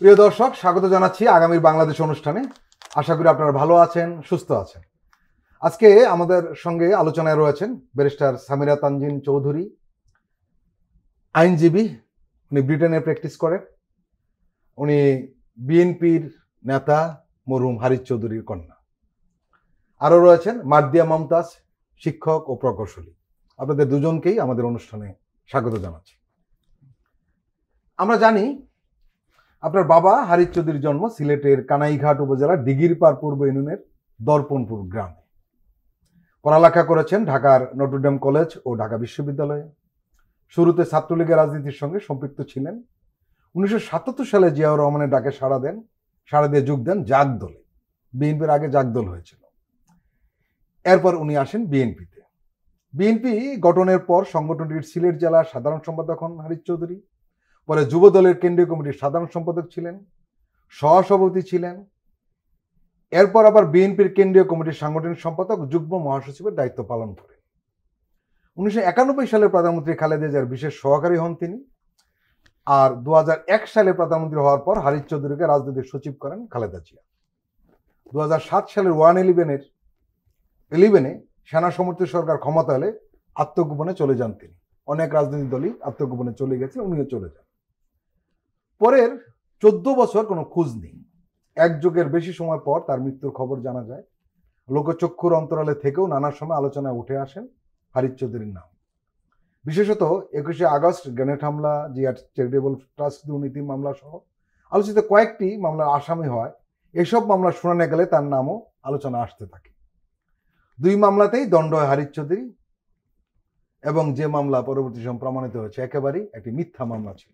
প্রিয় দর্শক, স্বাগত জানাচ্ছি আগামীর বাংলাদেশ অনুষ্ঠানে। আশা করি আপনারা ভালো আছেন, সুস্থ আছেন। আজকে আমাদের সঙ্গে আলোচনায় রয়েছেন ব্যারিস্টার সামিরা তানজিন চৌধুরী, আইনজীবী। উনি ব্রিটেনে প্র্যাকটিস করেন। উনি বিএনপির নেতা মরহুম হারিছ চৌধুরীর কন্যা। আরও রয়েছেন মার্দিয়া মমতাজ, শিক্ষক ও প্রকৌশলী। আপনাদের দুজনকেই আমাদের অনুষ্ঠানে স্বাগত জানাচ্ছি। আমরা জানি আপনার বাবা হারিছ চৌধুরীর জন্ম সিলেটের কানাইঘাট উপজেলার দিঘিরপাড় পূর্ব ইউনিয়নের দর্পণপুর গ্রামে। পড়ালেখা করেছেন ঢাকার নটরডেম কলেজ ও ঢাকা বিশ্ববিদ্যালয়ে। শুরুতে ছাত্রলীগের রাজনীতির সঙ্গে সম্পৃক্ত ছিলেন। 1977 সালে জিয়াউর রহমানের ডাকে সাড়া দিয়ে যোগ দেন জাগ দলে। বিএনপির আগে জাগ দল হয়েছিল। এরপর উনি আসেন বিএনপিতে। বিএনপি গঠনের পর সংগঠনটির সিলেট জেলার সাধারণ সম্পাদক হন হারিছ চৌধুরী। পরে যুব দলের কেন্দ্রীয় কমিটির সাধারণ সম্পাদক ছিলেন, সহসভাপতি ছিলেন। এরপর আবার বিএনপির কেন্দ্রীয় কমিটির সাংগঠনিক সম্পাদক, যুগ্ম মহাসচিবের দায়িত্ব পালন করেন। 1991 সালে প্রধানমন্ত্রী খালেদা জিয়ার বিশেষ সহকারী হন তিনি। আর 2001 সালে প্রধানমন্ত্রী হওয়ার পর হারিছ চৌধুরীকে রাজনৈতিক সচিব করেন খালেদা জিয়া। 2007 সালের 1-11-এ সেনা সমর্থিত সরকার ক্ষমতা এলে আত্মগোপনে চলে যান তিনি। অনেক রাজনৈতিক দলই আত্মগোপনে চলে গেছে, উনিও চলে যান। পরের 14 বছর কোনো খোঁজ নেই। এক যুগের বেশি সময় পর তার মৃত্যুর খবর জানা যায়। লোকচক্ষুর অন্তরালে থেকেও নানা সময় আলোচনায় উঠে আসেন হারিছ চৌধুরীর নাম। বিশেষত 21শে আগস্ট গ্রেনেড হামলা, জিয়া চ্যারিটেবল ট্রাস্ট দুর্নীতি মামলা সহ আলোচিত কয়েকটি মামলার আসামি হয়। এসব মামলা শুনানি গেলে তার নামও আলোচনা আসতে থাকে। 2 মামলাতেই দণ্ড হয় হারিছ চৌধুরী, এবং যে মামলা পরবর্তী সময় প্রমাণিত হয়েছে একেবারেই একটি মিথ্যা মামলা ছিল।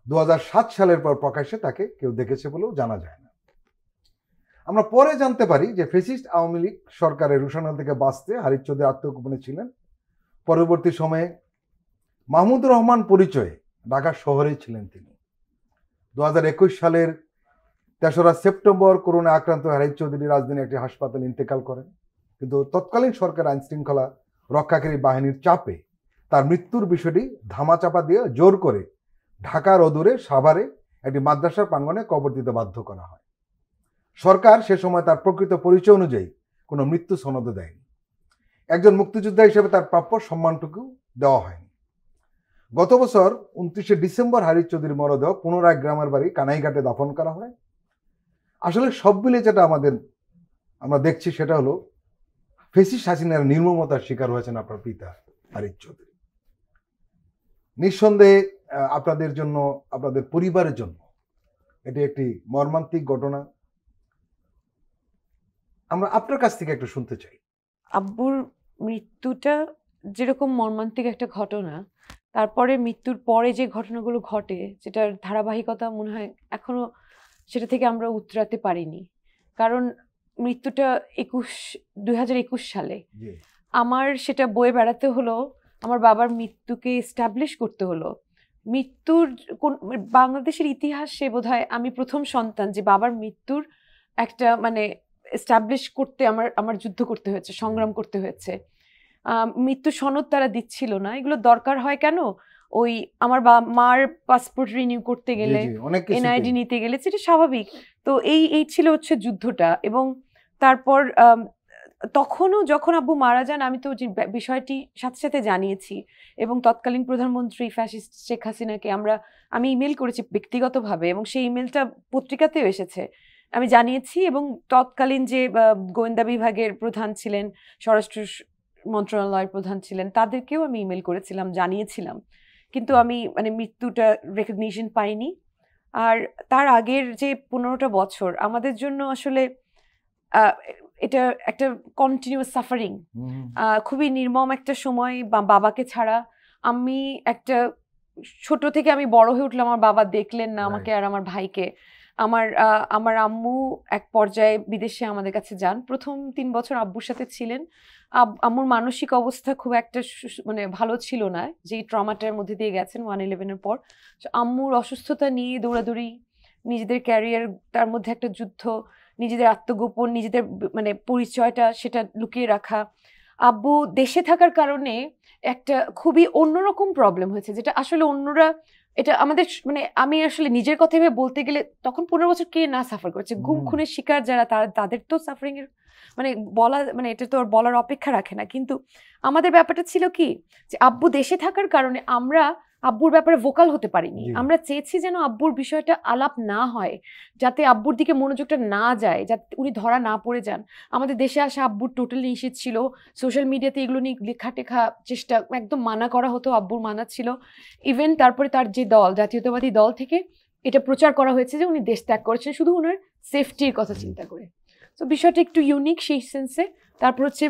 2007 সালের পর প্রকাশ্যে তাকে কেউ দেখেছে বলেও জানা যায় না। আমরা পরে জানতে পারি যে ফ্যাসিস্ট আওয়ামী লীগ সরকারের রূষণা থেকে বাঁচতে হারিছ চৌধুরী আত্মগোপনে ছিলেন। পরবর্তী সময়ে মাহমুদুর রহমান পরিচয়ে ঢাকা শহরেই ছিলেন তিনি। 2021 সালের 3রা সেপ্টেম্বর করোনা আক্রান্ত হারিছ চৌধুরী রাজধানীর একটি হাসপাতালে ইন্তেকাল করেন। কিন্তু তৎকালীন সরকার আইন শৃঙ্খলা রক্ষাকারী বাহিনীর চাপে তার মৃত্যুর বিষয়টি ধামাচাপা দিয়ে জোর করে ঢাকার অদূরে সাভারে একটি মাদ্রাসার প্রাঙ্গণে কবর দিতে বাধ্য করা হয়। সরকার সে সময় তার প্রকৃত পরিচয় অনুযায়ী কোনো মৃত্যু সনদ দেয়নি। একজন মুক্তিযোদ্ধা হিসেবে তার প্রাপ্য সম্মানটুকু দেওয়া হয়নি। গত বছর 29শে ডিসেম্বর হারিছ চৌধুরীর মরদেহ পুনরায় গ্রামের বাড়ি কানাইঘাটে দাফন করা হয়। আসলে সব মিলে যেটা আমরা দেখছি সেটা হলো ফ্যাসিস্ট হাসিনার নির্মমতার শিকার হয়েছেন আপনার পিতা হারিছ চৌধুরী। নিঃসন্দেহে আপনাদের জন্য, আপনাদের পরিবারের জন্য এটি একটি মর্মান্তিক ঘটনা। আমরা আপনার কাছ থেকে একটু শুনতে চাই। আব্বুর মৃত্যুটা যেরকম মর্মান্তিক একটা ঘটনা, তারপরে মৃত্যুর পরে যে ঘটনাগুলো ঘটে, যেটার ধারাবাহিকতা মনে হয় এখনো সেটা থেকে আমরা উতরাতে পারিনি। কারণ মৃত্যুটা 2021 সালে আমার সেটা বয়ে বেড়াতে হলো, আমার বাবার মৃত্যুকে এস্টাবলিশ করতে হলো। মৃত্যুর বাংলাদেশের ইতিহাসে বোধহয় আমি প্রথম সন্তান যে বাবার মৃত্যুর একটা এস্টাবলিশ করতে আমার যুদ্ধ করতে হয়েছে, সংগ্রাম করতে হয়েছে। মৃত্যু সনদ তারা দিচ্ছিল না। এগুলো দরকার হয় কেন? ওই আমার মার পাসপোর্ট রিনিউ করতে গেলে, এনআইডি নিতে গেলে, সেটা স্বাভাবিক। তো এই ছিল হচ্ছে যুদ্ধটা। এবং তারপর তখনও যখন আব্বু মারা যান, আমি তো যে বিষয়টি সাথে সাথে জানিয়েছি এবং তৎকালীন প্রধানমন্ত্রী ফ্যাসিস্ট শেখ হাসিনাকে আমি ইমেল করেছি ব্যক্তিগতভাবে, এবং সেই ইমেলটা পত্রিকাতেও এসেছে। আমি জানিয়েছি, এবং তৎকালীন যে গোয়েন্দা বিভাগের প্রধান ছিলেন, স্বরাষ্ট্র মন্ত্রণালয়ের প্রধান ছিলেন, তাদেরকেও আমি ইমেল করেছিলাম, জানিয়েছিলাম। কিন্তু আমি মৃত্যুটা রেকগনিশন পাইনি। আর তার আগের যে 15টা বছর আমাদের জন্য আসলে এটা একটা কন্টিনিউয়াস সাফারিং, খুবই নির্মম একটা সময়। বাবাকে ছাড়া আমি একটা ছোট থেকে আমি বড় হয়ে উঠলাম, আমার বাবা দেখলেন না আমাকে আর আমার ভাইকে। আমার আম্মু এক পর্যায়ে বিদেশে আমাদের কাছে যান। প্রথম 3 বছর আব্বুর সাথে ছিলেন। আম্মুর মানসিক অবস্থা খুব একটা ভালো ছিল না, যে ট্রমাটার মধ্যে দিয়ে গেছেন 1-11-এর পর। আম্মুর অসুস্থতা নিয়ে দৌড়াদৌড়ি, নিজেদের ক্যারিয়ার, তার মধ্যে একটা যুদ্ধ, নিজেদের আত্মগোপন, নিজেদের পরিচয়টা সেটা লুকিয়ে রাখা। আব্বু দেশে থাকার কারণে একটা খুবই অন্যরকম প্রবলেম হয়েছে, যেটা আসলে অন্যরা এটা আমাদের মানে আমি আসলে নিজের কথা ভেবে বলতে গেলে তখন 15 বছর কে না সাফার করেছে, গুম খুনের শিকার যারা তাদের তো সাফারিং এর মানে বলা মানে এটা তো আর বলার অপেক্ষা রাখে না। কিন্তু আমাদের ব্যাপারটা ছিল কি যে আব্বু দেশে থাকার কারণে আমরা আব্বুর ব্যাপারে ভোকাল হতে পারিনি। আমরা চেয়েছি যেন আব্বুর বিষয়টা আলাপ না হয়, যাতে আব্বুর দিকে মনোযোগটা না যায়, যাতে উনি ধরা না পড়ে যান। আমাদের দেশে আসা আব্বুর টোটালি নিষেধ ছিল, সোশ্যাল মিডিয়াতে এগুলো নিয়ে লেখা টেখা চেষ্টা একদম মানা করা হতো, আব্বুর মানা ছিল। ইভেন তারপরে তার যে দল জাতীয়তাবাদী দল থেকে এটা প্রচার করা হয়েছে যে উনি দেশ ত্যাগ করেছেন শুধু ওনার সেফটির কথা চিন্তা করে। তো বিষয়টা একটু ইউনিক সেই সেন্সে। তারপর হচ্ছে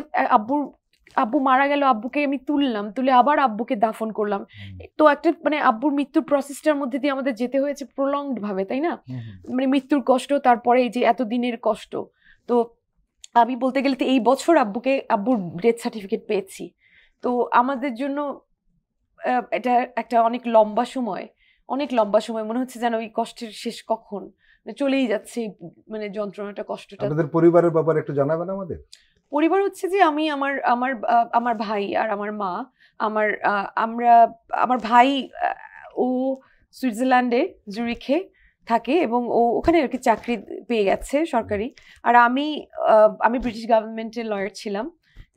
আব্বু মারা গেল, আব্বুকে আমি তুললাম, তুলে আবার আব্বুকে দাফন করলাম। তো একটা মানে আব্বুর মৃত্যুর প্রসেসটার মধ্যে দিয়ে আমাদের যেতে হয়েছে প্রলংড ভাবে, তাই না? মানে মৃত্যুর কষ্ট, তারপরে এই যে এতদিনের কষ্ট। তো আমি বলতে গেলে তো এই বছর আব্বুর ডেথ সার্টিফিকেট পেয়েছি। তো আমাদের জন্য এটা একটা অনেক লম্বা সময় মনে হচ্ছে যেন ওই কষ্টের শেষ কখন, মানে চলেই যাচ্ছে মানে যন্ত্রণাটা, কষ্টটা। আপনাদের পরিবারের ব্যাপারে একটু জানাবেন আমাদের। পরিবার হচ্ছে যে আমি আমার ভাই আর আমার মা, আমার ভাই ও সুইজারল্যান্ডে জুরিখে থাকে এবং ও ওখানে আর কি চাকরি পেয়ে গেছে সরকারি। আর আমি ব্রিটিশ গভর্নমেন্টের লয়ার ছিলাম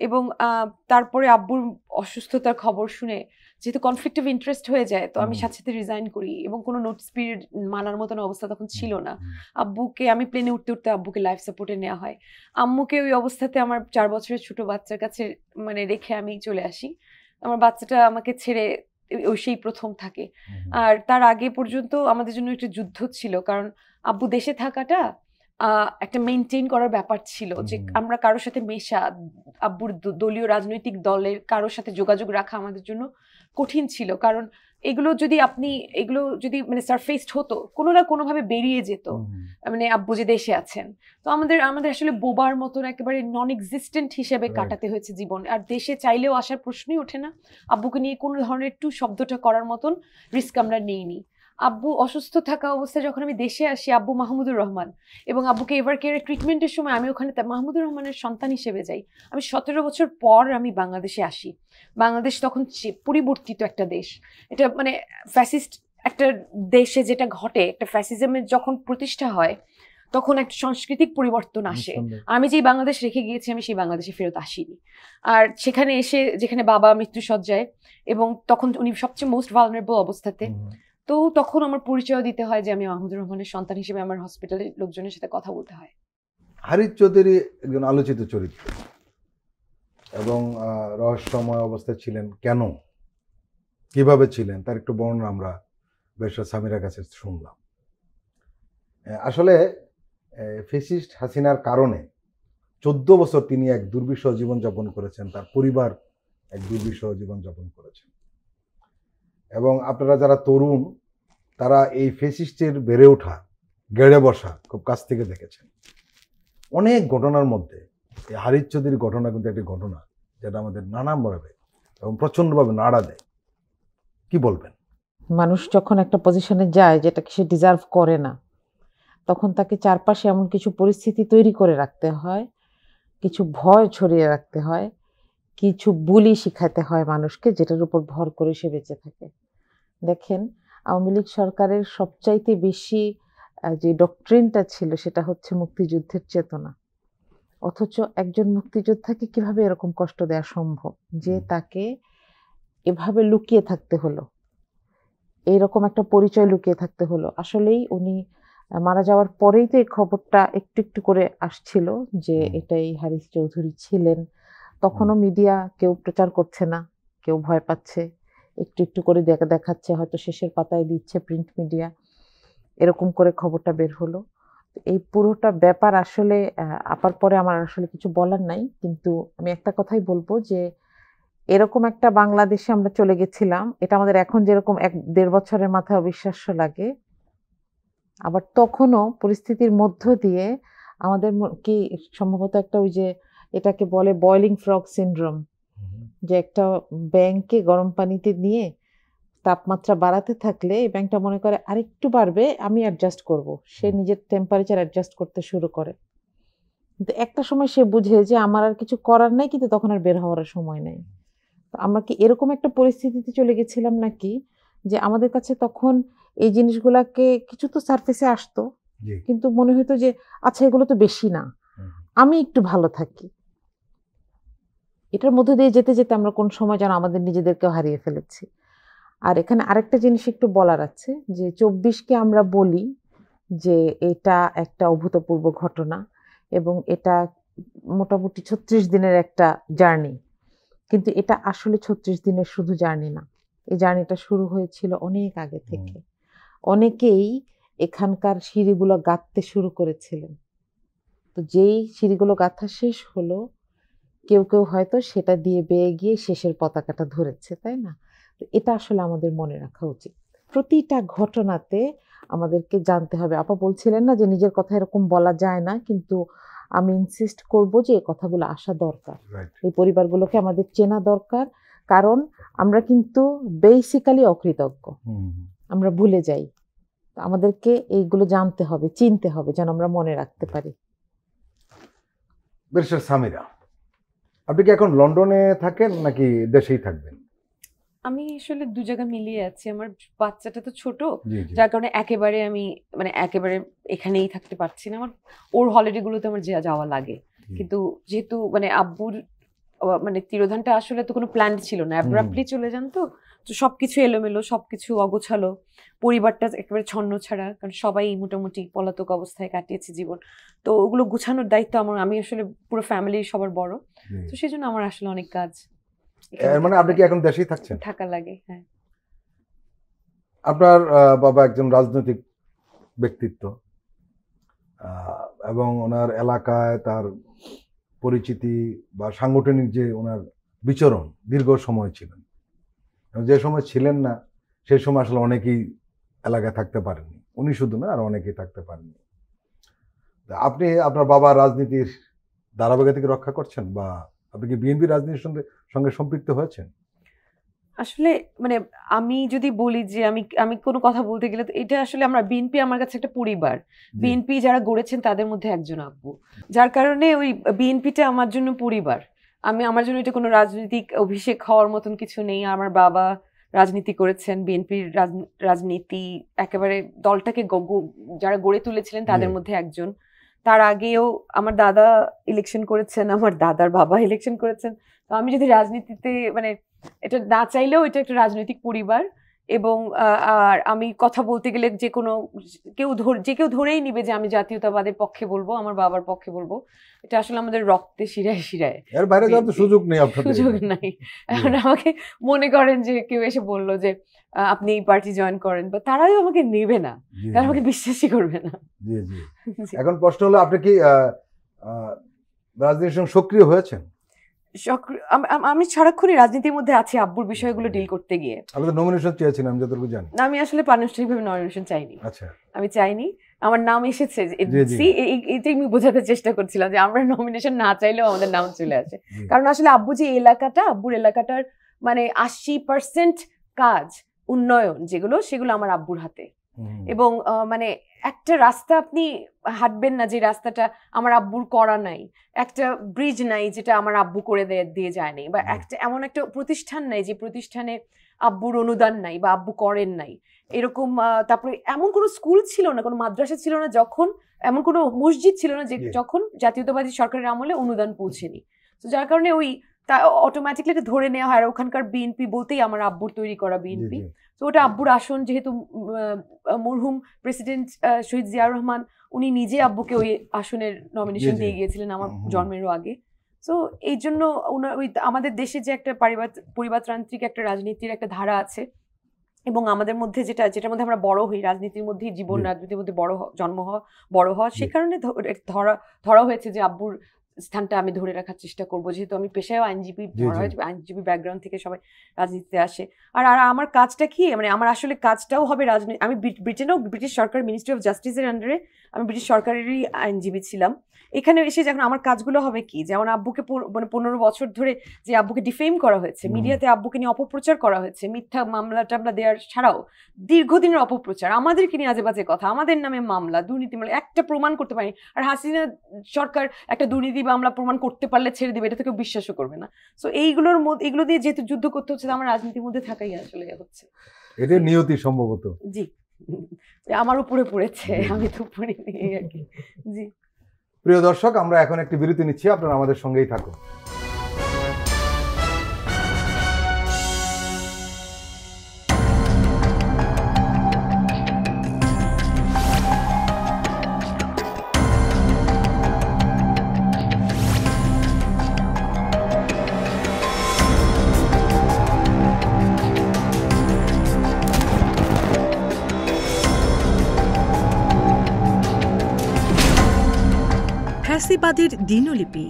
এবং তারপরে আব্বুর অসুস্থতার খবর শুনে যেহেতু কনফ্লিক্ট অফ ইন্টারেস্ট হয়ে যায়, তো আমি সাথে সাথে রিজাইন করি এবং কোনো নোটিস পিরিয়ড মানার মতন অবস্থা তখন ছিল না। আমি প্লেনে উঠতে উঠতে আব্বুকে লাইফ সাপোর্টে নেওয়া হয়। আম্মুকে ওই অবস্থাতে আমার 4 বছরের ছোট বাচ্চার কাছে মানে রেখে আমি চলে আসি। আমার বাচ্চাটা আমাকে ছেড়ে ওই সেই প্রথম থাকে। আর তার আগে পর্যন্ত আমাদের জন্য একটা যুদ্ধ ছিল, কারণ আব্বু দেশে থাকাটা একটা মেনটেন করার ব্যাপার ছিল যে আমরা কারোর সাথে মেশা, আব্বুর দলীয় রাজনৈতিক দলের কারোর সাথে যোগাযোগ রাখা আমাদের জন্য কঠিন ছিল। কারণ এগুলো যদি মানে সারফেসড হতো, কোনো না কোনোভাবে বেরিয়ে যেত মানে আব্বু যে দেশে আছেন। তো আমাদের আসলে বোবার মতন একেবারে নন এক্সিস্টেন্ট হিসেবে কাটাতে হয়েছে জীবন। আর দেশে চাইলেও আসার প্রশ্নই ওঠে না, আব্বুকে নিয়ে কোনো ধরনের একটু শব্দটা করার মতন রিস্ক আমরা নেইনি। আব্বু অসুস্থ থাকা অবস্থায় যখন আমি দেশে আসি, আব্বু মাহমুদুর রহমান এবং আব্বুকে এভার কেয়ারের ট্রিটমেন্টের সময় আমি ওখানে মাহমুদুর রহমানের সন্তান হিসেবে যাই। আমি 17 বছর পর আমি বাংলাদেশে আসি। বাংলাদেশ তখন পরিবর্তিত একটা দেশ, এটা মানে ফ্যাসিস্ট একটা দেশে যেটা ঘটে, একটা ফ্যাসিজমের যখন প্রতিষ্ঠা হয় তখন একটা সাংস্কৃতিক পরিবর্তন আসে। আমি যেই বাংলাদেশ রেখে গিয়েছি আমি সেই বাংলাদেশে ফেরত আসিনি। আর সেখানে এসে যেখানে বাবা মৃত্যুসজ্জায় এবং তখন উনি সবচেয়ে মোস্ট ভালনারেবল অবস্থাতে, তো তখন আমার পরিচয় দিতে হয় যে আমি মাহমুদুর রহমানের সন্তান হিসেবে আমার হসপিটালের লোকজনের সাথে কথা বলতে হয়। হারিস চৌধুরী একজন আলোচিত চরিত্র এবং রহস্যময় অবস্থায় ছিলেন। কেন, কিভাবে ছিলেন, তার একটু বর্ণনা আমরা বেশরা সামিরার কাছে শুনলাম। আসলে ফ্যাসিস্ট হাসিনার কারণে 14 বছর তিনি এক দুর্বিষহ জীবনযাপন করেছেন, তার পরিবার এক দুর্বিষহ জীবনযাপন করেছেন। এবং আপনারা যারা তরুণ তারা এই ফ্যাসিস্টের বেড়ে ওঠা, গেড়ে বসা খুব কাছ থেকে দেখেছেন। অনেক ঘটনার মধ্যে এই হারিস চৌধুরীর ঘটনা কিন্তু একটি ঘটনা যেটা আমাদের নানাভাবে এবং প্রচণ্ডভাবে নাড়া দেয়। কি বলবেন? মানুষ যখন একটা পজিশনে যায় যেটাকে সে ডিজার্ভ করে না, তখন তাকে চারপাশে এমন কিছু পরিস্থিতি তৈরি করে রাখতে হয়, কিছু ভয় ছড়িয়ে রাখতে হয়, কিছু বুলি শিখাতে হয় মানুষকে, যেটার উপর ভর করে সে বেঁচে থাকে। দেখেন, আওয়ামী লীগ সরকারের সবচাইতে বেশি যে ডক্ট্রিনটা ছিল সেটা হচ্ছে মুক্তিযুদ্ধের চেতনা। অথচ একজন মুক্তিযোদ্ধাকে কিভাবে এরকম কষ্ট দেওয়া সম্ভব যে তাকে এভাবে লুকিয়ে থাকতে হলো, এইরকম একটা পরিচয় লুকিয়ে থাকতে হলো? আসলেই উনি মারা যাওয়ার পরেই তো এই খবরটা একটু একটু করে আসছিল যে এটাই হারিস চৌধুরী ছিলেন। তখনও মিডিয়া কেউ প্রচার করছে না, কেউ ভয় পাচ্ছে, একটু একটু করে দেখাচ্ছে, হয়তো শেষের পাতায় দিচ্ছে প্রিন্ট মিডিয়া, এরকম করে খবরটা বের হলো। এই পুরোটা ব্যাপার আসলে আপার পরে আমার আসলে কিছু বলার নাই, কিন্তু আমি একটা কথাই বলবো যে এরকম একটা বাংলাদেশে আমরা চলে গেছিলাম, এটা আমাদের এখন যেরকম 1-1.5 বছরের মাথায় অবিশ্বাস্য লাগে, আবার তখনও পরিস্থিতির মধ্য দিয়ে আমাদের কি সম্ভবত একটা ওই যে এটাকে বলে বয়লিং ফ্রগ সিনড্রোম, যে একটা ব্যাংকে গরম পানিতে নিয়ে তাপমাত্রা বাড়াতে থাকলে এই ব্যাংকটা মনে করে আরেকটু বাড়বে, আমি অ্যাডজাস্ট করব, সে নিজের টেম্পারেচার অ্যাডজাস্ট করতে শুরু করে। কিন্তু একটা সময় সে বুঝে যে আমার আর কিছু করার নাই, কিন্তু তখন আর বের হওয়ার সময় নেই। আমরা কি এরকম একটা পরিস্থিতিতে চলে গেছিলাম নাকি যে আমাদের কাছে তখন এই জিনিসগুলাকে কিছু তো সারফেসে আসতো, জি। কিন্তু মনে হতো যে আচ্ছা এগুলো তো বেশি না, আমি একটু ভালো থাকি। এটার মধ্যে দিয়ে যেতে যেতে আমরা কোন সময় যেন আমাদের নিজেদেরকেও হারিয়ে ফেলেছি। আর এখানে আরেকটা জিনিস একটু বলার আছে যে 24কে আমরা বলি যে এটা একটা অভূতপূর্ব ঘটনা এবং এটা মোটামুটি 36 দিনের একটা জার্নি, কিন্তু এটা আসলে 36 দিনের শুধু জার্নি না। এই জার্নিটা শুরু হয়েছিল অনেক আগে থেকে। অনেকেই এখানকার সিঁড়িগুলো গাঁথতে শুরু করেছিলেন, তো যেই সিঁড়িগুলো গাঁথা শেষ হলো কেউ কেউ হয়তো সেটা দিয়ে বেয়ে গিয়ে শেষের পতাকাটা ধরেছে, তাই না? তো এটা আসলে আমাদের মনে রাখা উচিত। প্রতিটা ঘটনাতে আমাদেরকে জানতে হবে। আপা বলছিলেন না যে নিজের কথা এরকম বলা যায় না, কিন্তু আমি ইনসিস্ট করব যে এই কথাগুলো আসা দরকার, এই পরিবারগুলোকে আমাদের চেনা দরকার, কারণ আমরা কিন্তু বেসিক্যালি অকৃতজ্ঞ, আমরা ভুলে যাই। তো আমাদেরকে এইগুলো জানতে হবে, চিনতে হবে, যেন আমরা মনে রাখতে পারি। ব্যারিস্টার সামিরা, আপনি কি এখন লন্ডনে থাকেন নাকি দেশেই থাকবেন? আমি আসলে দু জায়গা মিলিয়ে আছি। আমার বাচ্চাটা তো ছোট, জি, জি। যার কারণে একেবারে আমি মানে একেবারে এখানেই থাকতে পারছি না। আমার ওর হলিডে গুলোতে আমার যাওয়া লাগে, কিন্তু যেহেতু মানে আব্বুর মানে তিরোধানটা আসলে তো কোনো প্ল্যান ছিল না, অ্যাব্রাপ্টলি চলে যান, তো সবকিছু এলোমেলো, সবকিছু অগোছালো, পরিবারটা একেবারে ছন্ন ছাড়া, কারণ সবাই মোটামুটি পলাতক অবস্থায় কাটিয়েছে জীবন। তো ওগুলো গুছানোর দায়িত্ব আমার, আমি আসলে পুরো ফ্যামিলির সবার বড়, তো সেই জন্য আমার আসলে অনেক কাজ। এর মানে আপনি কি এখন দেশেই থাকছেন? থাকা লাগে, হ্যাঁ। আপনার বাবা একজন রাজনৈতিক ব্যক্তিত্ব, এবং ওনার এলাকায় তার পরিচিতি বা সাংগঠনিক যে ওনার বিচরণ দীর্ঘ সময় ছিলেন, যে সময় ছিলেন না সেই সময় আসলে অনেকেই এলাকায় থাকতে পারেননি, উনি শুধু না, আর অনেকেই থাকতে পারেননি। আপনি আপনার বাবার রাজনীতির ধারাবাহিকতাকে রক্ষা করছেন, বা আপনি কি বিএনপি রাজনীতির সঙ্গে সম্পৃক্ত হয়েছেন? আসলে মানে আমি যদি বলি যে আমি আমি কোনো কথা বলতে গেলে, তো এটা আসলে আমরা বিএনপি আমার কাছে একটা পরিবার। বিএনপি যারা গড়েছেন তাদের মধ্যে একজন আব্বু, যার কারণে ওই বিএনপিটা আমার জন্য পরিবার। আমার জন্য এটা কোনো রাজনৈতিক অভিষেক হওয়ার মতন কিছু নেই। আমার বাবা রাজনীতি করেছেন, বিএনপির রাজনীতি একেবারে দলটাকে যারা গড়ে তুলেছিলেন তাদের মধ্যে একজন। তার আগেও আমার দাদা ইলেকশন করেছেন, আমার দাদার বাবা ইলেকশন করেছেন। তো আমি যদি রাজনীতিতে মানে এটা না চাইলেও এটা একটা রাজনৈতিক পরিবার, এবং আর আমি কথা বলতে গেলে যে কেউ ধরেই নিবে যে আমি জাতীয়তাবাদের পক্ষে বলবো, আমার বাবার পক্ষে বলবো। এটা আসলে আমাদের রক্তে শিরায় শিরায়, এর বাইরে যাওয়ার তো সুযোগ নেই, সুযোগ নাই। এখন আমাকে মনে করেন যে কেউ এসে বললো যে আপনি এই পার্টি জয়েন করেন, বা তারাও আমাকে নেবে না, তারা আমাকে বিশ্বাসই করবে না। জি জি। এখন প্রশ্ন হলো, আপনি কি রাজনীতির সঙ্গে সক্রিয় হয়েছেন? আমি সারাক্ষণই রাজনীতির মধ্যে আছি আব্বুর বিষয়গুলো ডিল করতে গিয়ে। আমি তো নমিনেশন চেয়েছিলাম, আমি যতটুকু জানি। আমি আসলে আনুষ্ঠানিকভাবে নমিনেশন চাইনি। আচ্ছা, আমি চাইনি, আমার নাম এসেছে। এটাই আমি বোঝাতে চেষ্টা করছিলাম যে আমরা নমিনেশন না চাইলেও আমাদের নাম চলে আসে, কারণ আসলে আব্বু যে আব্বুর এলাকাটার মানে 80% কাজ উন্নয়ন সেগুলো আমার আব্বুর হাতে। এবং মানে একটা রাস্তা আপনি হাঁটবেন না যে রাস্তাটা আমার আব্বুর করা নাই, একটা ব্রিজ নাই যেটা আমার আব্বু করে দিয়ে যায়নি, বা একটা এমন একটা প্রতিষ্ঠান নাই যে প্রতিষ্ঠানে আব্বুর অনুদান নাই বা আব্বু করেন নাই, এরকম। তারপরে এমন কোনো স্কুল ছিল না, কোনো মাদ্রাসা ছিল না, যখন এমন কোনো মসজিদ ছিল না যে যখন জাতীয়তাবাদী সরকারের আমলে অনুদান পৌঁছেনি। তো যার কারণে ওই তা অটোমেটিকলি এটা ধরে নেওয়া হয়। আর ওখানকার বিএনপি বলতেই আমার আব্বুর তৈরি করা বিএনপি, তো ওটা আব্বুর আসন। যেহেতু মরহুম প্রেসিডেন্ট শহীদ জিয়াউর রহমান উনি নিজে আব্বুকে ওই আসনের নমিনেশন দিয়ে গিয়েছিলেন আমার জন্মেরও আগে। তো এই জন্য ওই আমাদের দেশে যে একটা পরিবারতান্ত্রিক একটা রাজনীতির একটা ধারা আছে, এবং আমাদের মধ্যে যেটার মধ্যে আমরা বড় হই, রাজনীতির মধ্যেই জীবন, রাজনীতির মধ্যে জন্ম হওয়া, বড় হওয়া, সে কারণে ধরা হয়েছে যে আব্বুর স্থানটা আমি ধরে রাখার চেষ্টা করবো। যেহেতু আমি পেশায় আইনজীবী, আইনজীবী ব্যাকগ্রাউন্ড থেকে সবাই রাজনীতিতে আসে। আর আমার কাজটা কি, মানে আমার আসলে কাজটাও হবে রাজনীতি। আমি ব্রিটিশ সরকার মিনিস্ট্রি অফ জাস্টিসের আন্ডারে আমি ব্রিটিশ সরকারেরই আইনজীবী ছিলাম। এখানে এসে যখন আমার কাজগুলো হবে কি, যেমন আব্বুকে মানে 15 বছর ধরে যে আব্বুকে ডিফেম করা হয়েছে, মিডিয়াতে আব্বুকে নিয়ে অপপ্রচার করা হয়েছে, মিথ্যা মামলা টামলা দেওয়ার ছাড়াও দীর্ঘদিনের অপপ্রচার, আমাদেরকে নিয়ে আজে বাজে কথা, আমাদের নামে মামলা, দুর্নীতি, মানে একটা প্রমাণ করতে পারি। আর হাসিনা সরকার একটা দুর্নীতি দিবে, আমরা প্রমাণ করতে পারলে ছেড়ে দিবে, এটা তো কেউ বিশ্বাসও করবে না। সো এইগুলোর মধ্যে, এগুলো দিয়ে যেহেতু যুদ্ধ করতে হচ্ছে, আমার রাজনীতির মধ্যে থাকাই আসলে হচ্ছে। এটা নিয়তি সম্ভবত। জি, আমার উপরে পড়েছে, আমি তো পড়িনি আর কি। জি, প্রিয় দর্শক, আমরা এখন একটি বিরতি নিচ্ছি, আপনারা আমাদের সঙ্গেই থাকুন। ফ্যাসিবাদের দিনলিপি,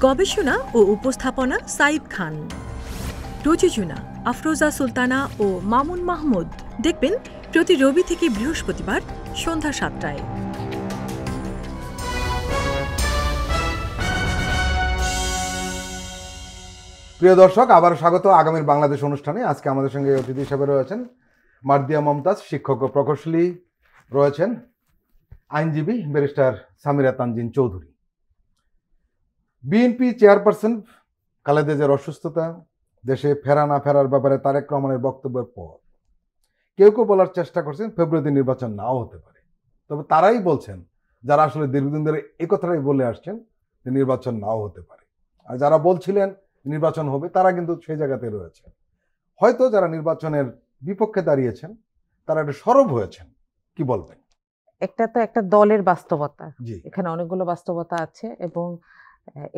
গবেষণা ও উপস্থাপনা সাইদ খান, প্রযোজনা আফরোজা সুলতানা ও মামুন মাহমুদ। দেখবেন প্রতি রবি থেকে বৃহস্পতিবার সন্ধ্যা 7টায়। প্রিয় দর্শক, আবার স্বাগত আগামীর বাংলাদেশ অনুষ্ঠানে। আজকে আমাদের সঙ্গে অতিথি হিসেবে রয়েছেন মার্দিয়া মমতাজ, শিক্ষক ও প্রকৌশলী, রয়েছেন আইনজীবী barrister Samira Tanzin Chowdhury. BNP chairperson Khaleda জিয়ার অসুস্থতা, দেশে ফেরা না ফেরার ব্যাপারে তারেক রহমানের বক্তব্যের পর কেউ কেউ বলার চেষ্টা করছেন ফেব্রুয়ারিতে নির্বাচন নাও হতে পারে। তবে তারাই বলছেন, যারা আসলে দীর্ঘদিন ধরে এই কথাটাই বলে আসছেন যে নির্বাচন নাও হতে পারে, আর যারা বলছিলেন নির্বাচন হবে তারা কিন্তু সেই জায়গাতে রয়েছে। হয়তো যারা নির্বাচনের বিপক্ষে দাঁড়িয়েছেন তারা একটু সরব হয়েছেন, কি বলবেন? একটা তো একটা দলের বাস্তবতা, জি এখানে অনেকগুলো বাস্তবতা আছে এবং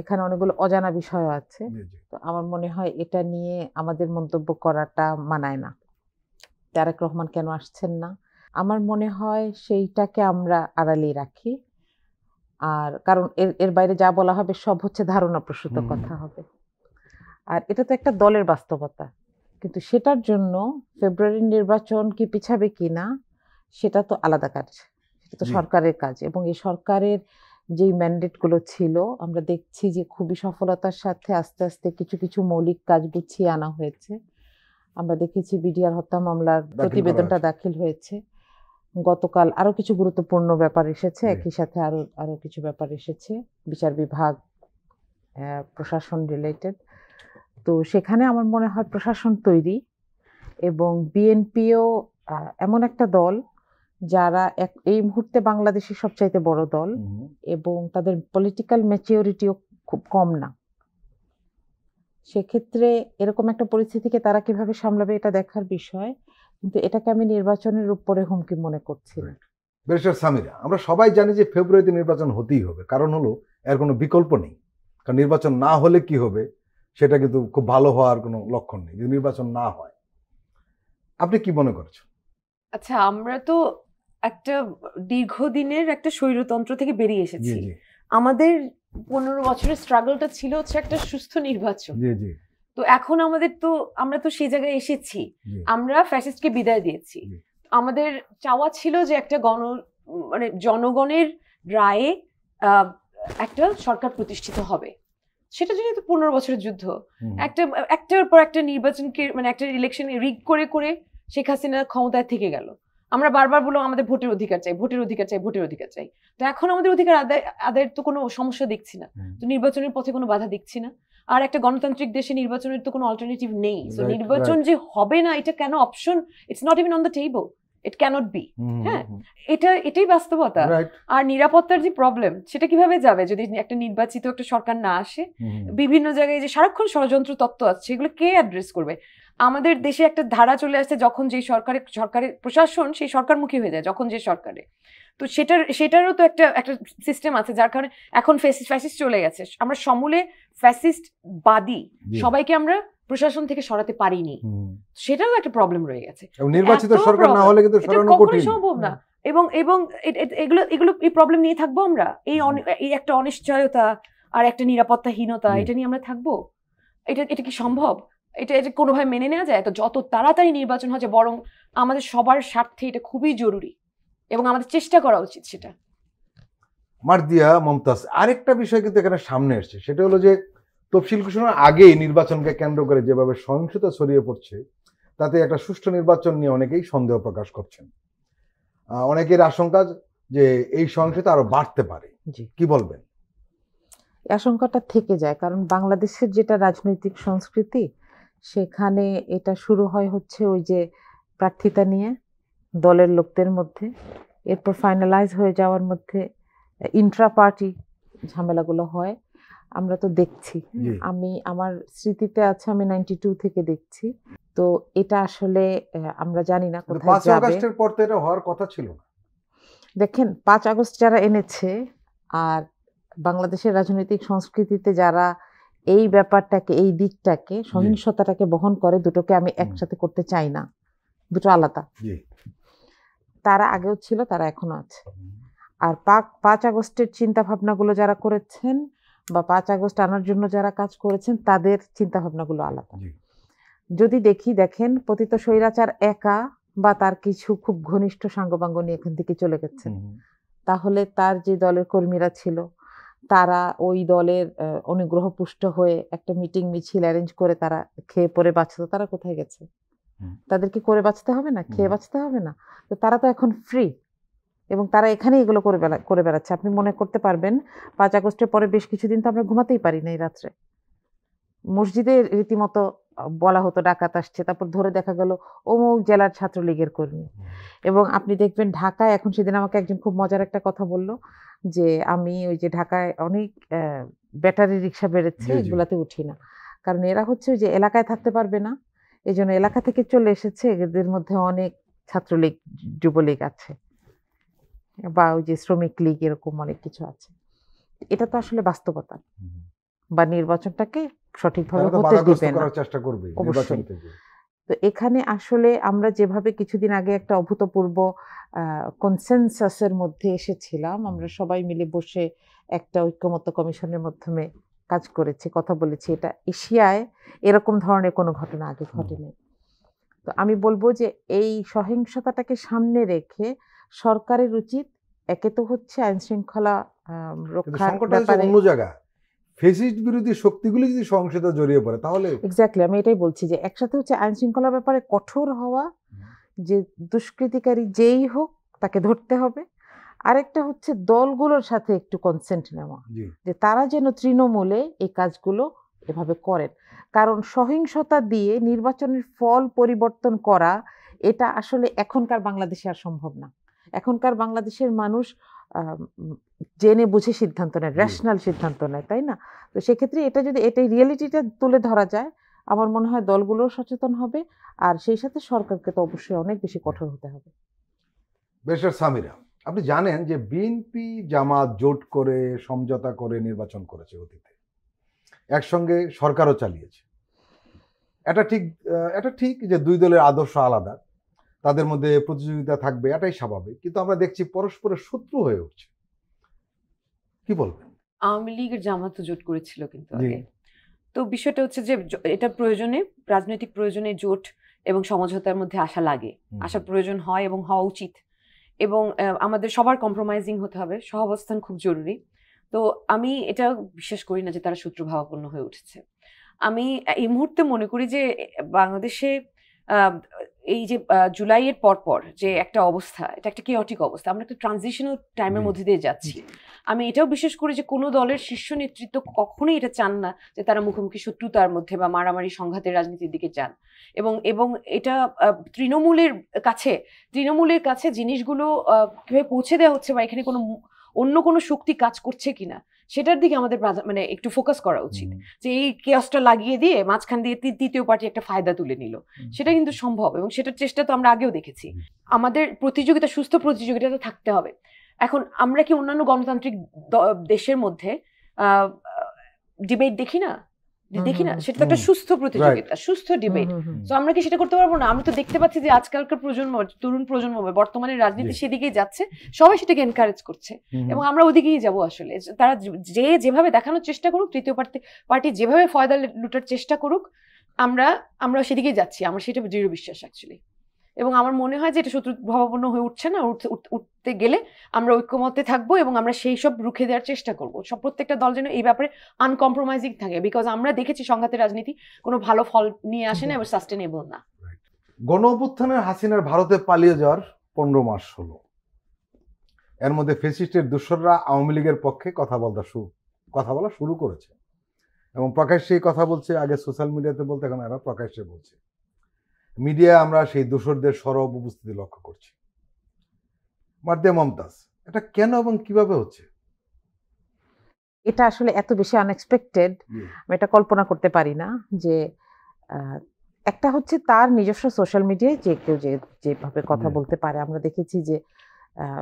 এখানে অনেকগুলো অজানা বিষয় আছে। জি জি তো আমার মনে হয় এটা নিয়ে আমাদের মন্তব্য করাটা মানায় না। তারেক রহমান কেন আসছেন না, আমার মনে হয় সেইটাকে আমরা আড়ালে রাখি। আর কারণ এর এর বাইরে যা বলা হবে সব হচ্ছে ধারণা প্রসূত কথা হবে। আর এটা তো একটা দলের বাস্তবতা, কিন্তু সেটার জন্য ফেব্রুয়ারির নির্বাচন কি পিছাবে কিনা সেটা তো আলাদা কাজ, সেটা তো জি। সরকারের কাজ। এবং এই সরকারের যেই ম্যান্ডেটগুলো ছিল, আমরা দেখছি যে খুবই সফলতার সাথে আস্তে আস্তে কিছু কিছু মৌলিক কাজ গুছিয়ে আনা হয়েছে। আমরা দেখেছি বিডিআর হত্যা মামলার প্রতিবেদনটা দাখিল হয়েছে, গতকাল আরো কিছু গুরুত্বপূর্ণ ব্যাপার এসেছে, জি। একই সাথে আরো কিছু ব্যাপার এসেছে বিচার বিভাগ, প্রশাসন রিলেটেড। তো সেখানে আমার মনে হয় প্রশাসন তৈরি, এবং বিএনপিও এমন একটা দল যারা এই মুহূর্তে বাংলাদেশের সবচাইতে বড় দল, এবং তাদের পলিটিক্যাল ম্যাচিউরিটিও খুব কম না। সেক্ষেত্রে এরকম একটা পরিস্থিতিকে তারা কিভাবে সামলাবে এটা দেখার বিষয়, কিন্তু এটাকে আমি নির্বাচনের উপরে হুমকি মনে করছি না। ব্যারিস্টার সামিরা, আমরা সবাই জানি যে ফেব্রুয়ারিতে নির্বাচন হতেই হবে, কারণ হলো এর কোনো বিকল্প নেই। কারণ নির্বাচন না হলে কি হবে সেটা কিন্তু খুব ভালো হওয়ার কোনো লক্ষণ নেই যদি নির্বাচন না হয়। আপনি কি মনে করছেন? আচ্ছা, আমরা তো একটা দীর্ঘদিনের একটা স্বৈরতন্ত্র থেকে বেরিয়ে জি এসেছি। জি আমাদের 15 বছরের স্ট্রাগলটা ছিল হচ্ছে একটা সুস্থ নির্বাচন। জি জি তো এখন আমরা তো সেই জায়গায় এসেছি, জি আমরা ফ্যাসিস্টকে বিদায় দিয়েছি। জি। আমাদের চাওয়া ছিল যে একটা মানে জনগণের রায়ে একটা সরকার প্রতিষ্ঠিত হবে। সেটা জন্য তো 15 বছরের যুদ্ধ। একটার পর একটা নির্বাচনকে, মানে একটা ইলেকশন রিগ করে করে শেখ হাসিনা ক্ষমতায় থেকে গেল। আমরা বারবার বললাম আমাদের ভোটের অধিকার চাই, ভোটের অধিকার চাই, ভোটের অধিকার চাই। তো এখন আমাদের অধিকার আদায়ের তো কোনো সমস্যা দেখছি না, তো নির্বাচনের পথে কোনো বাধা দেখছি না। আর একটা গণতান্ত্রিক দেশে নির্বাচনের তো কোনো অল্টারনেটিভ নেই। তো নির্বাচন যে হবে না এটা কেন option, it's not even on the table, it can't be. হ্যাঁ, এটাই বাস্তবতা। আর নিরাপত্তার যে প্রবলেম, সেটা কিভাবে যাবে যদি একটা নির্বাচিত একটা সরকার না আসে? বিভিন্ন জায়গায় যে সারাক্ষণ ষড়যন্ত্র তত্ত্ব আছে, এগুলো কে অ্যাড্রেস করবে? আমাদের দেশে একটা ধারা চলে আসছে, যখন যে সরকারের প্রশাসন সেই সরকারমুখী হয়ে যায়, যখন যে সরকারে, তো সেটারও তো একটা সিস্টেম আছে, যার কারণে এখন ফ্যাসিস্ট চলে গেছে। আমরা সমূলে ফ্যাসিস্ট বাদী সবাইকে আমরা প্রশাসন থেকে সরাতে পারিনি, সেটারও একটা প্রবলেম রয়ে গেছে। নির্বাচিত সরকার না হলে কিন্তু সরানো কঠিন, সম্ভব না। এবং এগুলো এই প্রবলেম নিয়ে থাকবো আমরা, এই একটা অনিশ্চয়তা আর একটা নিরাপত্তাহীনতা, এটা নিয়ে আমরা থাকবো? এটা কি সম্ভব? এটা কোনোভাবে মেনে নেওয়া যায়? তো যত তাড়াতাড়ি নির্বাচন হচ্ছে, বরং আমাদের সবার স্বার্থে এটা খুবই জরুরি এবং আমাদের চেষ্টা করা উচিত সেটা। মার্দিয়া মমতাজ, আরেকটা বিষয় কিন্তু এখানে সামনে এসছে, সেটা হলো যে তফসিল ঘোষণার আগেই নির্বাচনকে কেন্দ্র করে যেভাবে সহিংসতা ছড়িয়ে পড়ছে, তাতে একটা সুষ্ঠু নির্বাচন নিয়ে অনেকেই সন্দেহ প্রকাশ করছেন। অনেকের আশঙ্কা যে এই সহিংসতা আরো বাড়তে পারে, কি বলবেন? এই আশঙ্কাটা থেকে যায়, কারণ বাংলাদেশের যেটা রাজনৈতিক সংস্কৃতি, সেখানে এটা শুরু হয় হচ্ছে ওই যে প্রার্থিতা নিয়ে দলের লোকদের মধ্যে, এরপর ফাইনালাইজ হয়ে যাওয়ার মধ্যে ইন্ট্রা পার্টি ঝামেলাগুলো হয়। আমরা তো দেখছি, জি। আমি আমার স্মৃতিতে আছে, আমি 92 থেকে দেখছি। তো এটা আসলে আমরা জানি না কিন্তু কোথায় 5 যাবে। আগস্টের পর তো এটা হওয়ার কথা ছিল না। দেখেন 5 আগস্ট যারা এনেছে আর বাংলাদেশের রাজনৈতিক সংস্কৃতিতে যারা এই ব্যাপারটাকে, এই দিকটাকে, সহিংসতাটাকে বহন করে, দুটোকে আমি একসাথে করতে চাই না, দুটো আলাদা। জি। তারা আগেও ছিল, তারা এখনো আছে। আর 5 আগস্টের চিন্তা ভাবনাগুলো যারা করেছেন বা 5 আগস্ট আনার জন্য যারা কাজ করেছেন, তাদের চিন্তা ভাবনাগুলো আলাদা। জি। যদি দেখেন পতিত স্বৈরাচার একা বা তার কিছু খুব ঘনিষ্ঠ সাঙ্গপাঙ্গ নিয়ে এখান থেকে চলে গেছেন, তাহলে তার যে দলের কর্মীরা ছিল, তারা ওই দলের অনুগ্রহপুষ্ট হয়ে একটা মিটিং মিছিল অ্যারেঞ্জ করে তারা খেয়ে পরে বাঁচতো, তারা কোথায় গেছে? তাদেরকে করে বাঁচতে হবে না, খেয়ে বাঁচতে হবে না? তো তারা তো এখন ফ্রি, এবং তারা এখানে এগুলো করে বেড়াচ্ছে। আপনি মনে করতে পারবেন 5 আগস্টের পরে বেশ কিছুদিন তো আমরা ঘুমাতেই পারি নাই রাত্রে। মসজিদে রীতিমতো বলা হতো ডাকাত আসছে, তারপর ধরে দেখা গেল অমুক জেলার ছাত্রলীগের কর্মী। এবং আপনি দেখবেন ঢাকায় এখন, সেদিন আমাকে একজন খুব মজার একটা কথা বলল যে আমি ওই যে ঢাকায় অনেক ব্যাটারি রিক্সা বেড়েছে, জি, জি। এগুলাতে উঠি না, কারণ এরা হচ্ছে ওই যে এলাকায় থাকতে পারবে না, এই জন্য এলাকা থেকে চলে এসেছে। এদের মধ্যে অনেক ছাত্রলীগ, যুবলীগ আছে, বা ওই যে শ্রমিক লীগ, এরকম অনেক কিছু আছে। এটা তো আসলে বাস্তবতা, বা নির্বাচনটাকে সঠিকভাবে তারা তো হতে বাধাগ্রস্ত দিবে না। করার চেষ্টা করবে অবশ্যই। নির্বাচন থেকে। তো এখানে আসলে আমরা যেভাবে কিছুদিন আগে একটা অভূতপূর্ব কনসেনসাসের মধ্যে এসেছিলাম, আমরা সবাই মিলে বসে একটা ঐক্যমত্য কমিশনের মাধ্যমে কাজ করেছি, কথা বলেছি, এটা এশিয়ায় এরকম ধরনের কোনো ঘটনা আগে ঘটেনি। তো আমি বলবো যে এই সহিংসতাটাকে সামনে রেখে সরকারের উচিত, একে তো হচ্ছে আইন শৃঙ্খলা কিন্তু রক্ষার সংকটটা হচ্ছে ব্যাপারে। অন্য জায়গা। ফেসিস্ট বিরোধী শক্তিগুলি যদি সহিংসতা জড়িয়ে পড়ে তাহলে এক্স্যাক্টলি, আমি এটাই বলছি যে একসাথে হচ্ছে আইন শৃঙ্খলার ব্যাপারে কঠোর হওয়া, যে দুষ্কৃতিকারী যেই হোক তাকে ধরতে হবে। আরেকটা হচ্ছে দলগুলোর সাথে একটু কনসেন্ট নেওয়া, জি। যে তারা যেন তৃণমূলে এই কাজগুলো এভাবে করেন। কারণ সহিংসতা দিয়ে নির্বাচনের ফল পরিবর্তন করা, এটা আসলে এখনকার বাংলাদেশে আর সম্ভব না। এখনকার বাংলাদেশের মানুষ জেনে বুঝে সিদ্ধান্ত নেয়, রেশনাল সিদ্ধান্ত নেয়, তাই না? তো সেক্ষেত্রে এটা যদি এটাই রিয়েলিটিটা তুলে ধরা যায়, আমার মনে হয় দলগুলোও সচেতন হবে, আর সেই সাথে সরকারকে তো অবশ্যই অনেক বেশি কঠোর হতে হবে। ব্যারিস্টার সামিরা, আপনি জানেন যে বিএনপি জামাত জোট করে সমঝোতা করে নির্বাচন করেছে অতীতে, একসঙ্গে সরকারও চালিয়েছে। এটা ঠিক যে দুই দলের আদর্শ আলাদা, তাদের মধ্যে প্রতিযোগিতা থাকবে, এটাই স্বাভাবিক। কিন্তু আমরা দেখছি পরস্পরের শত্রু হয়ে উঠছে। কি বলবেন? আওয়ামী লীগের জামাত জোট করেছিল কিন্তু জি। আগে। তো বিষয়টা হচ্ছে যে এটা প্রয়োজনে, রাজনৈতিক প্রয়োজনে জোট এবং সমঝোতার মধ্যে আসা লাগে, আসার প্রয়োজন হয় এবং হওয়া উচিত। এবং আমাদের সবার কম্প্রোমাইজিং হতে হবে, সহাবস্থান খুব জরুরি। তো আমি এটা বিশ্বাস করি না যে তারা শত্রুভাবাপন্ন হয়ে উঠেছে। আমি এই মুহূর্তে মনে করি যে বাংলাদেশে এই যে জুলাইয়ের পর যে একটা অবস্থা, এটা একটা কিওটিক অবস্থা, আমরা একটা ট্রানজিশনাল টাইমের মধ্যে দিয়ে যাচ্ছি। আমি এটাও বিশ্বাস করি যে কোনো দলের শীর্ষ নেতৃত্ব কখনোই এটা চান না যে তারা মুখোমুখি শত্রুতার মধ্যে বা মারামারি সংঘাতের রাজনীতির দিকে যান। এবং এটা তৃণমূলের কাছে জিনিসগুলো কিভাবে পৌঁছে দেওয়া হচ্ছে বা এখানে কোনো অন্য কোনো শক্তি কাজ করছে কিনা সেটার দিকে আমাদের মানে একটু ফোকাস করা উচিত। যে এই কেয়াসটা লাগিয়ে দিয়ে মাঝখান দিয়ে তৃতীয় পার্টি একটা ফায়দা তুলে নিল, সেটা কিন্তু সম্ভব, এবং সেটার চেষ্টা তো আমরা আগেও দেখেছি। আমাদের প্রতিযোগিতা, সুস্থ প্রতিযোগিতা তো থাকতে হবে। এখন আমরা কি অন্যান্য গণতান্ত্রিক দেশের মধ্যে ডিবেট দেখি না? সেটা তো একটা সুস্থ প্রতিযোগিতা, সুস্থ ডিবেট। তো আমরা কি সেটা করতে পারবো না? আমরা তো দেখতে পাচ্ছি যে আজকালকার প্রজন্ম, তরুণ প্রজন্ম বর্তমানে রাজনীতি সেদিকেই যাচ্ছে, সবাই সেটাকে এনকারেজ করছে, এবং আমরা ওদিকেই যাব। আসলে তারা যেভাবে দেখানোর চেষ্টা করুক, তৃতীয় পার্টি যেভাবে ফয়দা লুটার চেষ্টা করুক, আমরা সেদিকেই যাচ্ছি, আমার সেটা দৃঢ় বিশ্বাস অ্যাকচুয়ালি। এবং আমার মনে হয় যে এটা শত্রুভাবাপন্ন হয়ে উঠছে না। উঠতে গেলে আমরা ঐক্যমত্যে থাকবো এবং আমরা সেই সব রুখে দেওয়ার চেষ্টা করবো। প্রত্যেকটা দল যেন এই ব্যাপারে আনকম্প্রোমাইজিং থাকে, বিকজ আমরা দেখেছি সংঘাতের রাজনীতি কোনো ভালো ফল নিয়ে আসে না এবং সাস্টেনেবল না। গণ অভ্যুত্থানের হাসিনার ভারতে পালিয়ে যাওয়ার 15 মাস হলো। এর মধ্যে ফ্যাসিস্টের দোসররা আওয়ামী লীগের পক্ষে কথা বলতে শুরু কথা বলা শুরু করেছে এবং প্রকাশ্যেই কথা বলছে। আগে সোশ্যাল মিডিয়াতে বলতে, এখন এরা প্রকাশ্যে বলছে। মিডিয়া আমরা সেই দোসরদের সরব উপস্থিতি লক্ষ্য করছি। মার্দিয়া মমতাজ, এটা কেন এবং কিভাবে হচ্ছে? এটা আসলে এত বেশি আনএক্সপেক্টেড, আমি এটা কল্পনা করতে পারি না। যে একটা হচ্ছে তার নিজস্ব সোশ্যাল মিডিয়ায় যে কেউ যেভাবে কথা বলতে পারে। আমরা দেখেছি যে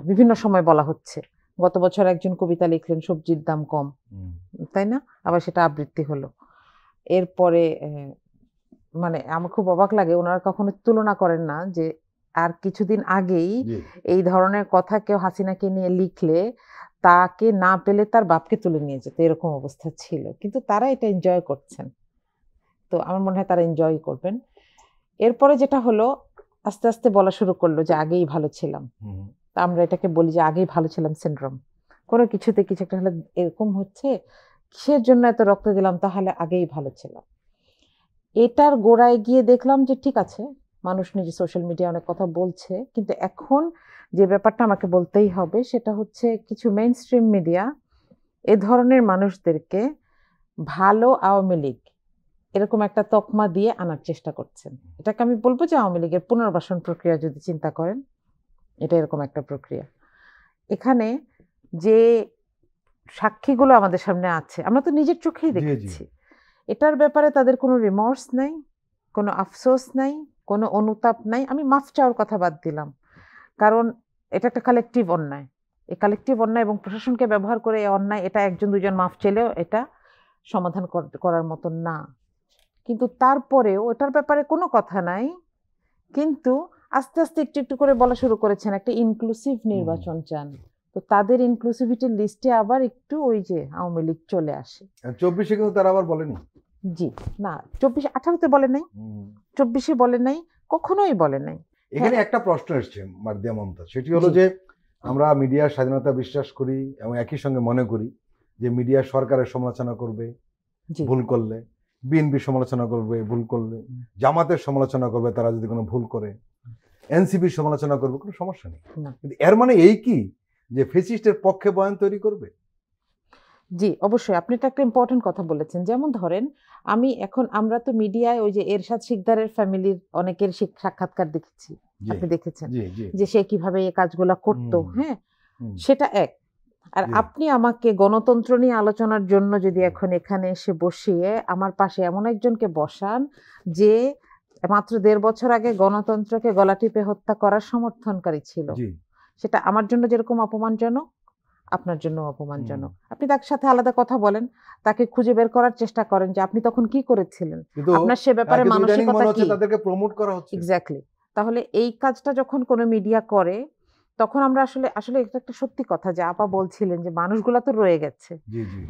বিভিন্ন সময় বলা হচ্ছে, গত বছর একজন কবিতা লিখলেন সবজির দাম কম, তাই না, আবার সেটা আবৃত্তি হলো। এরপরে মানে আমার খুব অবাক লাগে, ওনারা কখনো তুলনা করেন না যে আর কিছুদিন আগেই এই ধরনের কথা কেউ হাসিনাকে নিয়ে লিখলে তাকে না পেলে তার বাপকে তুলে নিয়ে যেত, এরকম অবস্থা ছিল। কিন্তু তারা এটা এনজয় করছেন, তো আমার মনে হয় তারা এনজয় করবেন। এরপরে যেটা হলো, আস্তে আস্তে বলা শুরু করলো যে আগেই ভালো ছিলাম। তা আমরা এটাকে বলি যে আগেই ভালো ছিলাম সিনড্রোম। কোনো কিছুতে কিছু একটা হলে এরকম হচ্ছে, কিসের জন্য এত রক্ত দিলাম, তাহলে আগেই ভালো ছিলাম। এটার গোড়ায় গিয়ে দেখলাম যে ঠিক আছে, মানুষ নিজে সোশ্যাল মিডিয়া অনেক কথা বলছে, কিন্তু এখন যে ব্যাপারটা আমাকে বলতেই হবে সেটা হচ্ছে কিছু মেইন স্ট্রিম মিডিয়া এ ধরনের মানুষদেরকে ভালো আওয়ামী লীগ এরকম একটা তকমা দিয়ে আনার চেষ্টা করছেন। এটাকে আমি বলবো যে আওয়ামী লীগের পুনর্বাসন প্রক্রিয়া যদি চিন্তা করেন, এটা এরকম একটা প্রক্রিয়া। এখানে যে সাক্ষীগুলো আমাদের সামনে আছে, আমরা তো নিজের চোখেই দেখেছি, এটার ব্যাপারে তাদের কোনো রিমর্স নাই, কোনো আফসোস নাই, কোনো অনুতাপ নাই। আমি মাফ চাওয়ার কথা বাদ দিলাম, কারণ এটা একটা কালেকটিভ অন্যায়। এই কালেকটিভ অন্যায় এবং প্রশাসনকে ব্যবহার করে এই অন্যায়, এটা একজন দুজন মাফ চাইলেও এটা সমাধান করার মতন না। কিন্তু তারপরেও এটার ব্যাপারে কোনো কথা নাই, কিন্তু আস্তে আস্তে একটু একটু করে বলা শুরু করেছেন একটা ইনক্লুসিভ নির্বাচন চান। তো তাদের ইনক্লুসিভিটির লিস্টে আবার একটু ওই যে আওয়ামী লীগ চলে আসে। 24-এ কিন্তু তারা আবার বলেনি। জি না, 24-18-তে বলে নাই, 24-এ বলে নাই, কখনোই বলে নাই। এখানে একটা প্রশ্ন এসছে মার্দিয়া মমতাজ, সেটি হলো যে আমরা মিডিয়ার স্বাধীনতা বিশ্বাস করি এবং একই সঙ্গে মনে করি যে মিডিয়া সরকারের সমালোচনা করবে ভুল করলে, বিএনপি সমালোচনা করবে ভুল করলে, জামাতের সমালোচনা করবে তারা যদি কোনো ভুল করে, এনসিপির সমালোচনা করবে, কোনো সমস্যা নেই। কিন্তু এর মানে এই কি যে ফেসিস্টের পক্ষে বয়ান তৈরি করবে? জি অবশ্যই, আপনি একটা ইম্পর্টেন্ট কথা বলেছেন। যেমন ধরেন আমরা তো মিডিয়ায় ওই যে এরশাদ শিকদারের ফ্যামিলির অনেকের সাক্ষাৎকার দেখেছি, আপনি দেখেছেন যে সে কিভাবে এই কাজগুলা করতো। হ্যাঁ, সেটা এক। আর আপনি আমাকে গণতন্ত্র নিয়ে আলোচনার জন্য যদি এখন এখানে এসে বসিয়ে আমার পাশে এমন একজনকে বসান যে মাত্র 1.5 বছর আগে গণতন্ত্রকে গলা টিপে হত্যা করার সমর্থনকারী ছিল, সেটা আমার জন্য যেরকম অপমানজনক, আপনার জন্য অপমানজনক। আপনি তার সাথে আলাদা কথা বলেন, তাকে খুঁজে বের করার চেষ্টা করেন যে আপনি তখন কি করেছিলেন, আপনার সে ব্যাপারে মানসিকতা কি, তাদেরকে প্রমোট করা হচ্ছে। এক্স্যাক্টলি। তাহলে এই কাজটা যখন কোনো মিডিয়া করে, তখন আমরা আসলে এটা একটা সত্যি কথা যে আপা বলছিলেন যে মানুষগুলা তো রয়ে গেছে,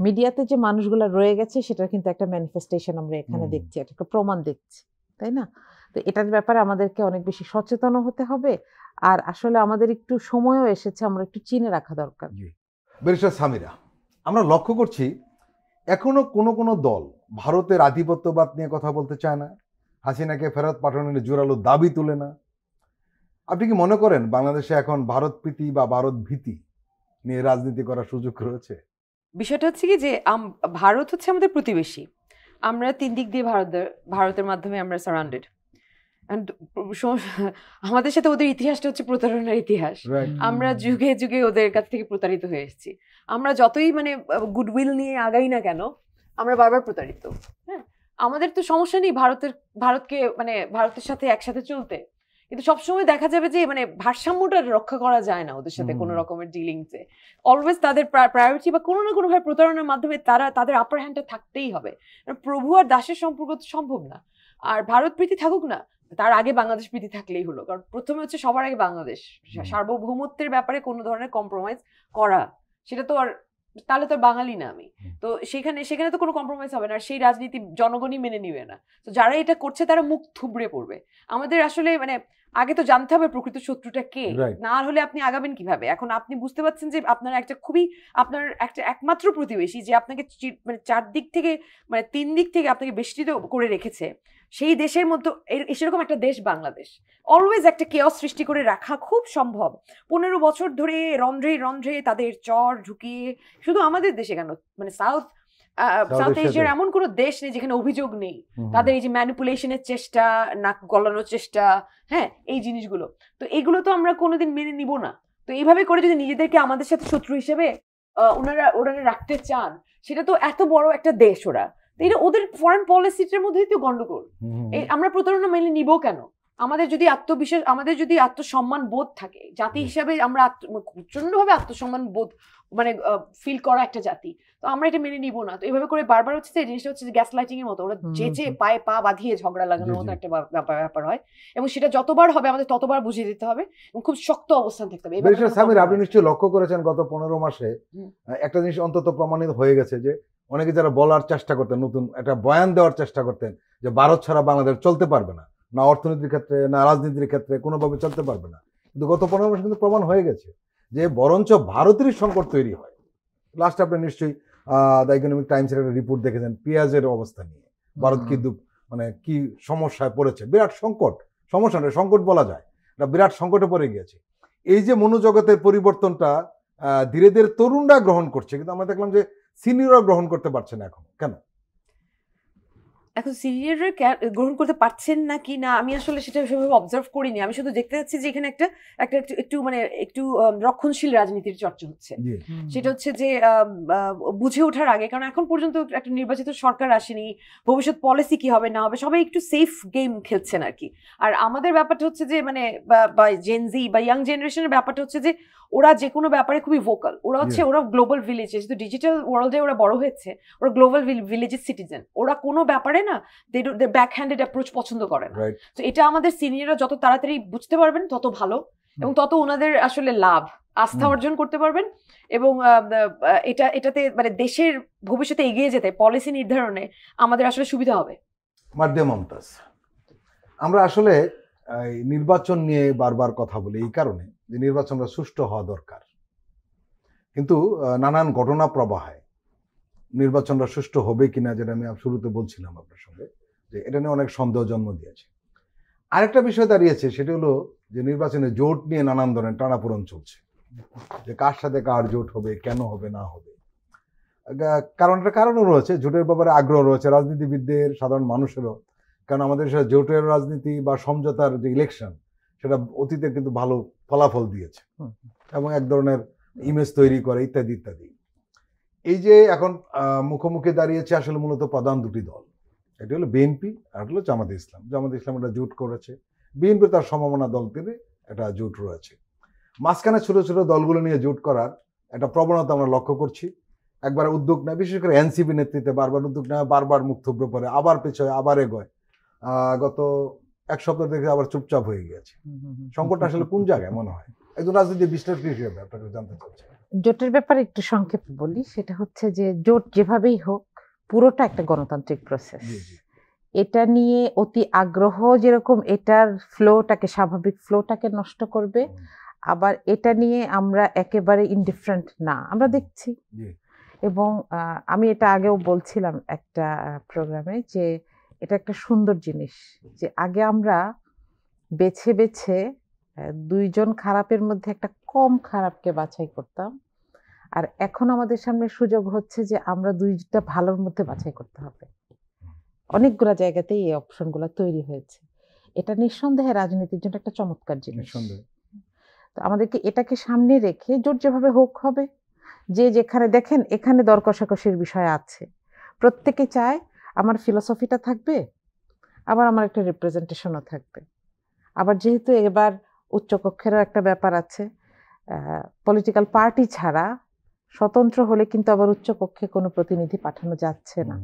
মিডিয়াতে যে মানুষগুলা রয়ে গেছে সেটা কিন্তু একটা ম্যানিফেস্টেশন আমরা এখানে দেখছি, একটা প্রমাণ দেখছি, তাই না? তো এটার ব্যাপারে আমাদেরকে অনেক বেশি সচেতন হতে হবে। আর আসলে আমাদের একটু সময়ও এসেছে, আমরা একটু চিনে রাখা দরকার। ব্যারিস্টার সামিরা, আমরা লক্ষ্য করছি এখনো কোনো দল ভারতের আধিপত্যবাদ নিয়ে কথা বলতে চায় না, হাসিনাকে ফেরত পাঠানোর জোরালো দাবি তুলে না। আপনি কি মনে করেন বাংলাদেশে এখন ভারত প্রীতি বা ভারত ভীতি নিয়ে রাজনীতি করার সুযোগ রয়েছে? বিষয়টা হচ্ছে কি যে ভারত হচ্ছে আমাদের প্রতিবেশী, আমরা 3 দিক দিয়ে ভারতের মাধ্যমে আমরা সারাউন্ডেড। আমাদের সাথে ওদের ইতিহাসটা হচ্ছে প্রতারণার ইতিহাস। আমরা যুগে যুগে ওদের কাছ থেকে প্রতারিত হয়ে এসেছি। আমরা যতই মানে গুডউইল নিয়ে আগাই না কেন, আমরা বারবার প্রতারিত। হ্যাঁ, আমাদের তো সমস্যা নেই ভারতকে মানে ভারতের সাথে একসাথে চলতে, কিন্তু সবসময় দেখা যাবে যে মানে ভারসাম্যটা রক্ষা করা যায় না ওদের সাথে কোনো রকমের ডিলিংসে। অলওয়েজ তাদের প্রায়োরিটি বা কোনো না কোনোভাবে প্রতারণার মাধ্যমে তাদের আপার হ্যান্ডটা থাকতেই হবে। প্রভু আর দাসের সম্পর্ক তো সম্ভব না। আর ভারত প্রীতি থাকুক না, তার আগে বাংলাদেশ প্রীতি থাকলেই হলো। কারণ প্রথমে হচ্ছে সবার আগে বাংলাদেশ, সার্বভৌমত্বের ব্যাপারে কোনো ধরনের কম্প্রোমাইজ করা, সেটা তো আর তাহলে তো আর বাঙালি না আমি। তো সেখানে তো কোনো কম্প্রোমাইজ হবে না, আর সেই রাজনীতি জনগণই মেনে নিবে না। তো যারা এটা করছে তারা মুখ থুবড়ে পড়বে। আমাদের আসলে মানে আগে তো জানতে হবে প্রকৃত শত্রুটা কে, না হলে আপনি আগাবেন কিভাবে? এখন আপনি বুঝতে পারছেন যে আপনার একটা একমাত্র প্রতিবেশী যে আপনাকে মানে 4 দিক থেকে মানে 3 দিক থেকে আপনাকে বেষ্টিত করে রেখেছে, সেই দেশের মধ্যে সেরকম একটা দেশ বাংলাদেশ, অলওয়েজ একটা কেওস সৃষ্টি করে রাখা খুব সম্ভব। 15 বছর ধরে রন্ধ্রে রন্ধ্রে তাদের চর ঢুকিয়ে, শুধু আমাদের দেশে কেন, মানে সাউথ এশিয়ার এমন কোনো দেশ নেই যেখানে অভিযোগ নেই। তাদের এই যে ম্যানিপুলেশনের চেষ্টা, নাক গলানোর চেষ্টা, হ্যাঁ, এই জিনিসগুলো, তো এগুলো তো আমরা কোনোদিন মেনে নিব না। তো এইভাবে করে যদি নিজেদেরকে আমাদের সাথে শত্রু হিসেবে ওরা রাখতে চান, সেটা তো এত বড় একটা দেশ ওরা, এটা ওদের ফরেন পলিসিটার মধ্যেই তো গন্ডগোল। আমরা প্রতারণা মেনে নিব কেন? আমাদের যদি আত্মবিশ্বাস, আমাদের যদি আত্মসম্মান বোধ থাকে, জাতি হিসাবে আমরা প্রচন্ডভাবে আত্মসম্মান বোধ মানে ফিল করা একটা জাতি, তো আমরা এটা মেনে নিব না। তো এইভাবে করে বারবার হচ্ছে এই জিনিসটা হচ্ছে গ্যাস লাইটিং এর মতো, ওরা চেঁচে পায়ে পা বাঁধিয়ে ঝগড়া লাগানোর মতো একটা ব্যাপার হয়, এবং সেটা যতবার হবে আমাদের ততবার বুঝিয়ে দিতে হবে এবং খুব শক্ত অবস্থান থাকতে হবে। সামির, আপনি নিশ্চয়ই লক্ষ্য করেছেন গত 15 মাসে একটা জিনিস অন্তত প্রমাণিত হয়ে গেছে যে অনেকে যারা বলার চেষ্টা করতেন, নতুন একটা বয়ান দেওয়ার চেষ্টা করতেন যে ভারত ছাড়া বাংলাদেশ চলতে পারবে না, না অর্থনীতির ক্ষেত্রে না রাজনীতির ক্ষেত্রে কোনোভাবে চলতে পারবে না, কিন্তু গত 15 মাসে কিন্তু প্রমাণ হয়ে গেছে যে বরঞ্চ ভারতেরই সংকট তৈরি হয়। লাস্ট আপনি নিশ্চয়ই দ্য ইকোনমিক টাইমসের একটা রিপোর্ট দেখেছেন পেঁয়াজের অবস্থা নিয়ে, ভারত কিন্তু মানে কি সমস্যায় পড়েছে, বিরাট সংকট, সমস্যা নয় সংকট বলা যায়, এটা বিরাট সংকটে পড়ে গিয়েছে। এই যে মনোজগতের পরিবর্তনটা ধীরে ধীরে তরুণরা গ্রহণ করছে, কিন্তু আমরা দেখলাম যে সিনিয়ররা গ্রহণ করতে পারছে না এখন, কেন? এখন সিনিয়ররা গ্রহণ করতে পারছেন না কি না আমি আসলে সেটা সেভাবে অবজার্ভ করিনি। আমি শুধু দেখতে যাচ্ছি যে এখানে একটা একটু রক্ষণশীল রাজনীতির চর্চা হচ্ছে। সেটা হচ্ছে যে বুঝে ওঠার আগে, কারণ এখন পর্যন্ত একটা নির্বাচিত সরকার আসেনি, ভবিষ্যৎ পলিসি কি হবে না হবে সবাই একটু সেফ গেম খেলছেন আর কি। আর আমাদের ব্যাপারটা হচ্ছে যে মানে বা জেনজি বা ইয়াং জেনারেশনের ব্যাপারটা হচ্ছে যে ওরা যে কোনো ব্যাপারে খুবই ভোকাল। ওরা গ্লোবাল ভিলেজে, যেহেতু ডিজিটাল ওয়ার্ল্ডে ওরা বড় হয়েছে, ওরা গ্লোবাল ভিলেজের সিটিজেন। ওরা কোনো ব্যাপারে না ব্যাক হ্যান্ডেড অ্যাপ্রোচ পছন্দ করে না। তো এটা আমাদের সিনিয়ররা যত তাড়াতাড়ি বুঝতে পারবেন তত ভালো, এবং তত ওনাদের আসলে লাভ, আস্থা অর্জন করতে পারবেন, এবং এটাতে মানে দেশের ভবিষ্যতে এগিয়ে যেতে পলিসি নির্ধারণে আমাদের আসলে সুবিধা হবে। মার্দিয়া মমতাজ, আমরা আসলে নির্বাচন নিয়ে বারবার কথা বলি এই কারণে যে নির্বাচনটা সুষ্ঠু হওয়া দরকার, কিন্তু নানান ঘটনা প্রবাহে নির্বাচনটা সুষ্ঠু হবে কিনা, যেটা আমি শুরুতে বলছিলাম আপনার সঙ্গে, যে এটা নিয়ে অনেক সন্দেহ জন্ম দিয়েছে। আরেকটা বিষয় দাঁড়িয়েছে, সেটা হলো যে নির্বাচনে জোট নিয়ে নানান ধরনের টানাপোড়েন চলছে, যে কার সাথে কার জোট হবে, কেন হবে না হবে। কারণও রয়েছে, জোটের ব্যাপারে আগ্রহ রয়েছে রাজনীতিবিদদের, সাধারণ মানুষেরও, কারণ আমাদের দেশে জোটের রাজনীতি বা সমঝোতার যে ইলেকশন, সেটা অতীতে কিন্তু ভালো ফলাফল দিয়েছে এবং এক ধরনের ইমেজ তৈরি করে ইত্যাদি ইত্যাদি। এই যে এখন মুখোমুখি দাঁড়িয়েছে আসলে মূলত প্রধান দুটি দল, এটি হলো বিএনপি আর হলো জামাতে ইসলাম। জামাতে ইসলাম একটা জোট করেছে, বিএনপি তার সমমনা দলকে একটা জোট রয়েছে। মাঝখানে ছোট ছোট দলগুলো নিয়ে জোট করার একটা প্রবণতা আমরা লক্ষ্য করছি। একবার উদ্যোগ নেয়, বিশেষ করে এনসিপি নেতৃত্বে বারবার উদ্যোগ নেয়, বারবার মুখ থুবড়ে পড়ে, আবার পেছয়, আবার এগোয়। গত এক সপ্তাহ থেকে আবার চুপচাপ হয়ে গিয়েছে। সংকটটা আসলে কোন জায়গায় মনে হয় একজন রাজনীতি বিশ্লেষক হিসেবে আপনাকে জানতে চাচ্ছি। জোটের ব্যাপারে একটু সংক্ষেপে বলি, সেটা হচ্ছে যে জোট যেভাবেই হোক পুরোটা একটা গণতান্ত্রিক প্রসেস। এটা নিয়ে অতি আগ্রহ যেরকম এটার ফ্লোটাকে, স্বাভাবিক ফ্লোটাকে নষ্ট করবে, আবার এটা নিয়ে আমরা একেবারে ইনডিফারেন্ট না, আমরা দেখছি। এবং আমি এটা আগেও বলছিলাম একটা প্রোগ্রামে যে এটা একটা সুন্দর জিনিস, যে আগে আমরা বেছে বেছে দুইজন খারাপের মধ্যে একটা কম খারাপকে বাছাই করতাম, আর এখন আমাদের সামনে সুযোগ হচ্ছে যে আমরা দুইটা ভালোর মধ্যে বাছাই করতে হবে। অনেকগুলো জায়গাতেই এই অপশনগুলো তৈরি হয়েছে। এটা নিঃসন্দেহে রাজনীতির জন্য একটা চমৎকার জিনিস। তো আমাদেরকে এটাকে সামনে রেখে জোট যেভাবে হোক হবে, যে যেখানে দেখেন এখানে দর কষাকষির বিষয় আছে, প্রত্যেকে চায় আমার ফিলসফিটা থাকবে, আবার আমার একটা রিপ্রেজেন্টেশনও থাকবে। আবার যেহেতু এবার উচ্চকক্ষেরও একটা ব্যাপার আছে, পলিটিক্যাল পার্টি ছাড়া স্বতন্ত্র হলে কিন্তু আবার উচ্চকক্ষে কোনো প্রতিনিধি পাঠানো যাচ্ছে না।